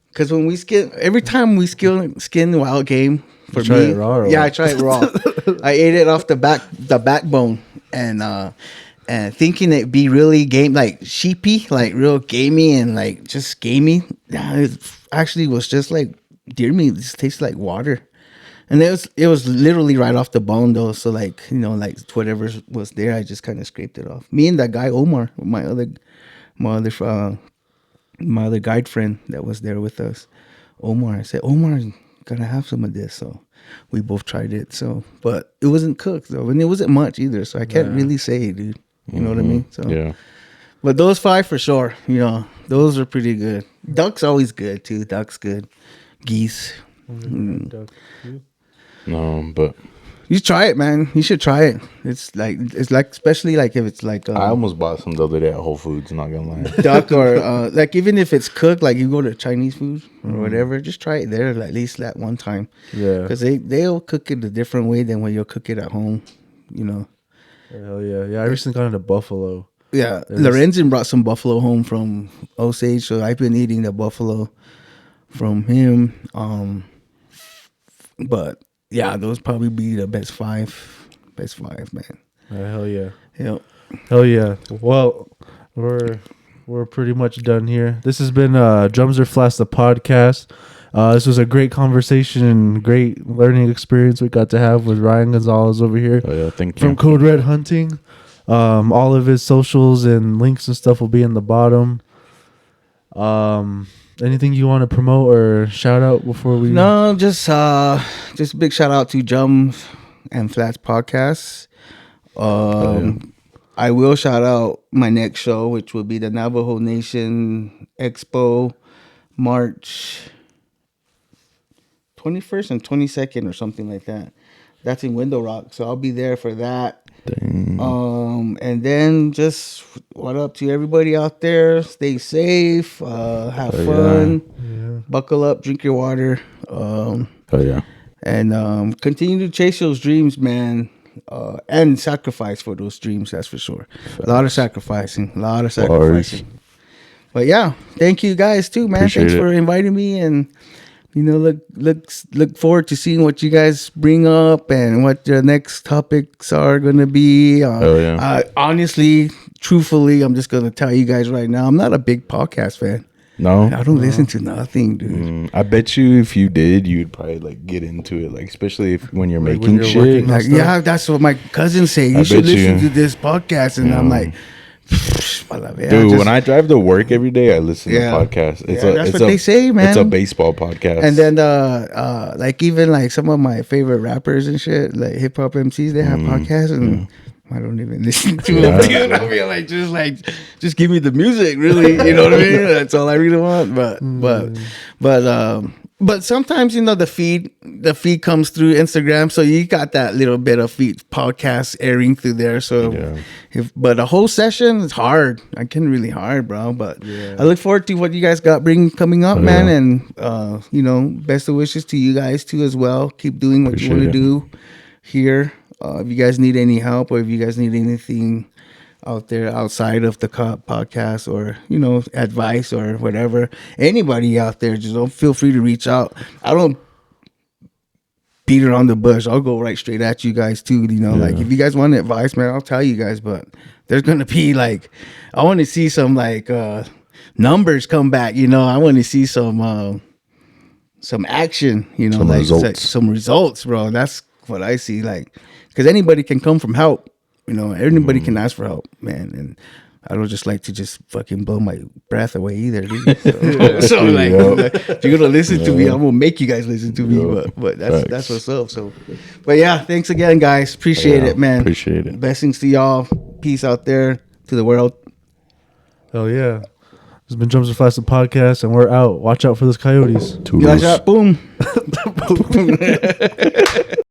Because when we every time we skin wild game, for try me, it raw or yeah, what? I try it raw. I ate it off the backbone, and thinking it'd be really game, like sheepy, like real gamey, and like just gamey. It actually was just like deer meat. It just tastes like water, and it was literally right off the bone though. So like whatever was there, I just kind of scraped it off. Me and that guy Omar, my other guide friend that was there with us, Omar. I said, Omar, gotta have some of this. So we both tried it. So, but it wasn't cooked though, and it wasn't much either. So I can't really say, dude. You know what I mean? So Yeah. But those 5 for sure. Those are pretty good. Duck's always good too. Duck's good. Geese. No, but You try it, man. You should try it. It's like especially like if it's like I almost bought some the other day at Whole Foods. Not gonna lie. duck, or like even if it's cooked, like you go to Chinese food or whatever, just try it there at least that one time. Yeah. Because they'll cook it a different way than when you'll cook it at home. Hell yeah. Yeah, I recently got into buffalo. Yeah, Lorenzen brought some buffalo home from Osage, so I've been eating the buffalo from him. But yeah, those probably be the best 5. Best 5, man. Hell yeah. Yep. Hell yeah. Well, we're pretty much done here. This has been Drums or Flats, the podcast. This was a great conversation and great learning experience we got to have with Ryan Gonzales over here. Oh yeah, thank From you. CodeREDHunting. All of his socials and links and stuff will be in the bottom. Anything you want to promote or shout out before we? No, just big shout out to Drums and Flats podcast. I will shout out my next show, which will be the Navajo Nation Expo, March 21st and 22nd or something like that. That's in Window Rock, so I'll be there for that. Dang. And then just what up to everybody out there? Stay safe, have fun, buckle up, drink your water, Oh yeah. and continue to chase those dreams, man. And sacrifice for those dreams, that's for sure. A lot of sacrificing. But yeah, thank you guys too, man. Appreciate Thanks it. for inviting me, and look forward to seeing what you guys bring up and what the next topics are gonna be. Honestly, truthfully, I'm just gonna tell you guys right now, I'm not a big podcast fan. No. I don't listen to nothing, dude. I bet you if you did, you'd probably like get into it, like especially when you're Like, making when you're shit. working on Like, yeah, that's what my cousins say. You should bet listen you. to this podcast, and I'm like, Dude, when I drive to work every day, I listen to podcasts. That's what they say, man. It's a baseball podcast. And then like even like some of my favorite rappers and shit, like hip hop MCs, they have podcasts, and I don't even listen to them. Dude. I mean, just give me the music, really. You know what I mean? That's all I really want. But sometimes the feed comes through Instagram, so you got that little bit of feed podcast airing through there. So, but a whole session is hard. I can really hard, bro. But I look forward to what you guys got coming up, man. And best of wishes to you guys too as well. Keep doing what you want to do here. If you guys need any help, or if you guys need anything out there outside of the podcast, or advice or whatever, anybody out there, just don't feel free to reach out. I don't beat around the bush. I'll go right straight at you guys too. You know, like if you guys want advice, man, I'll tell you guys. But there's gonna be like, I want to see some like numbers come back. You know, I want to see some action. You know, Some like results. some results, bro. That's what I see. Like, because anybody can come from help. You know, everybody can ask for help, man. And I don't just like to just fucking blow my breath away either, dude. So like, if you're gonna listen to me, I'm gonna make you guys listen to me. But that's what's up. So, but yeah, thanks again, guys. Appreciate it, man. Appreciate it. Blessings to y'all. Peace out there to the world. Hell yeah. This has been Drums Are Fast, the podcast, and we're out. Watch out for those coyotes. Toodles. Boom.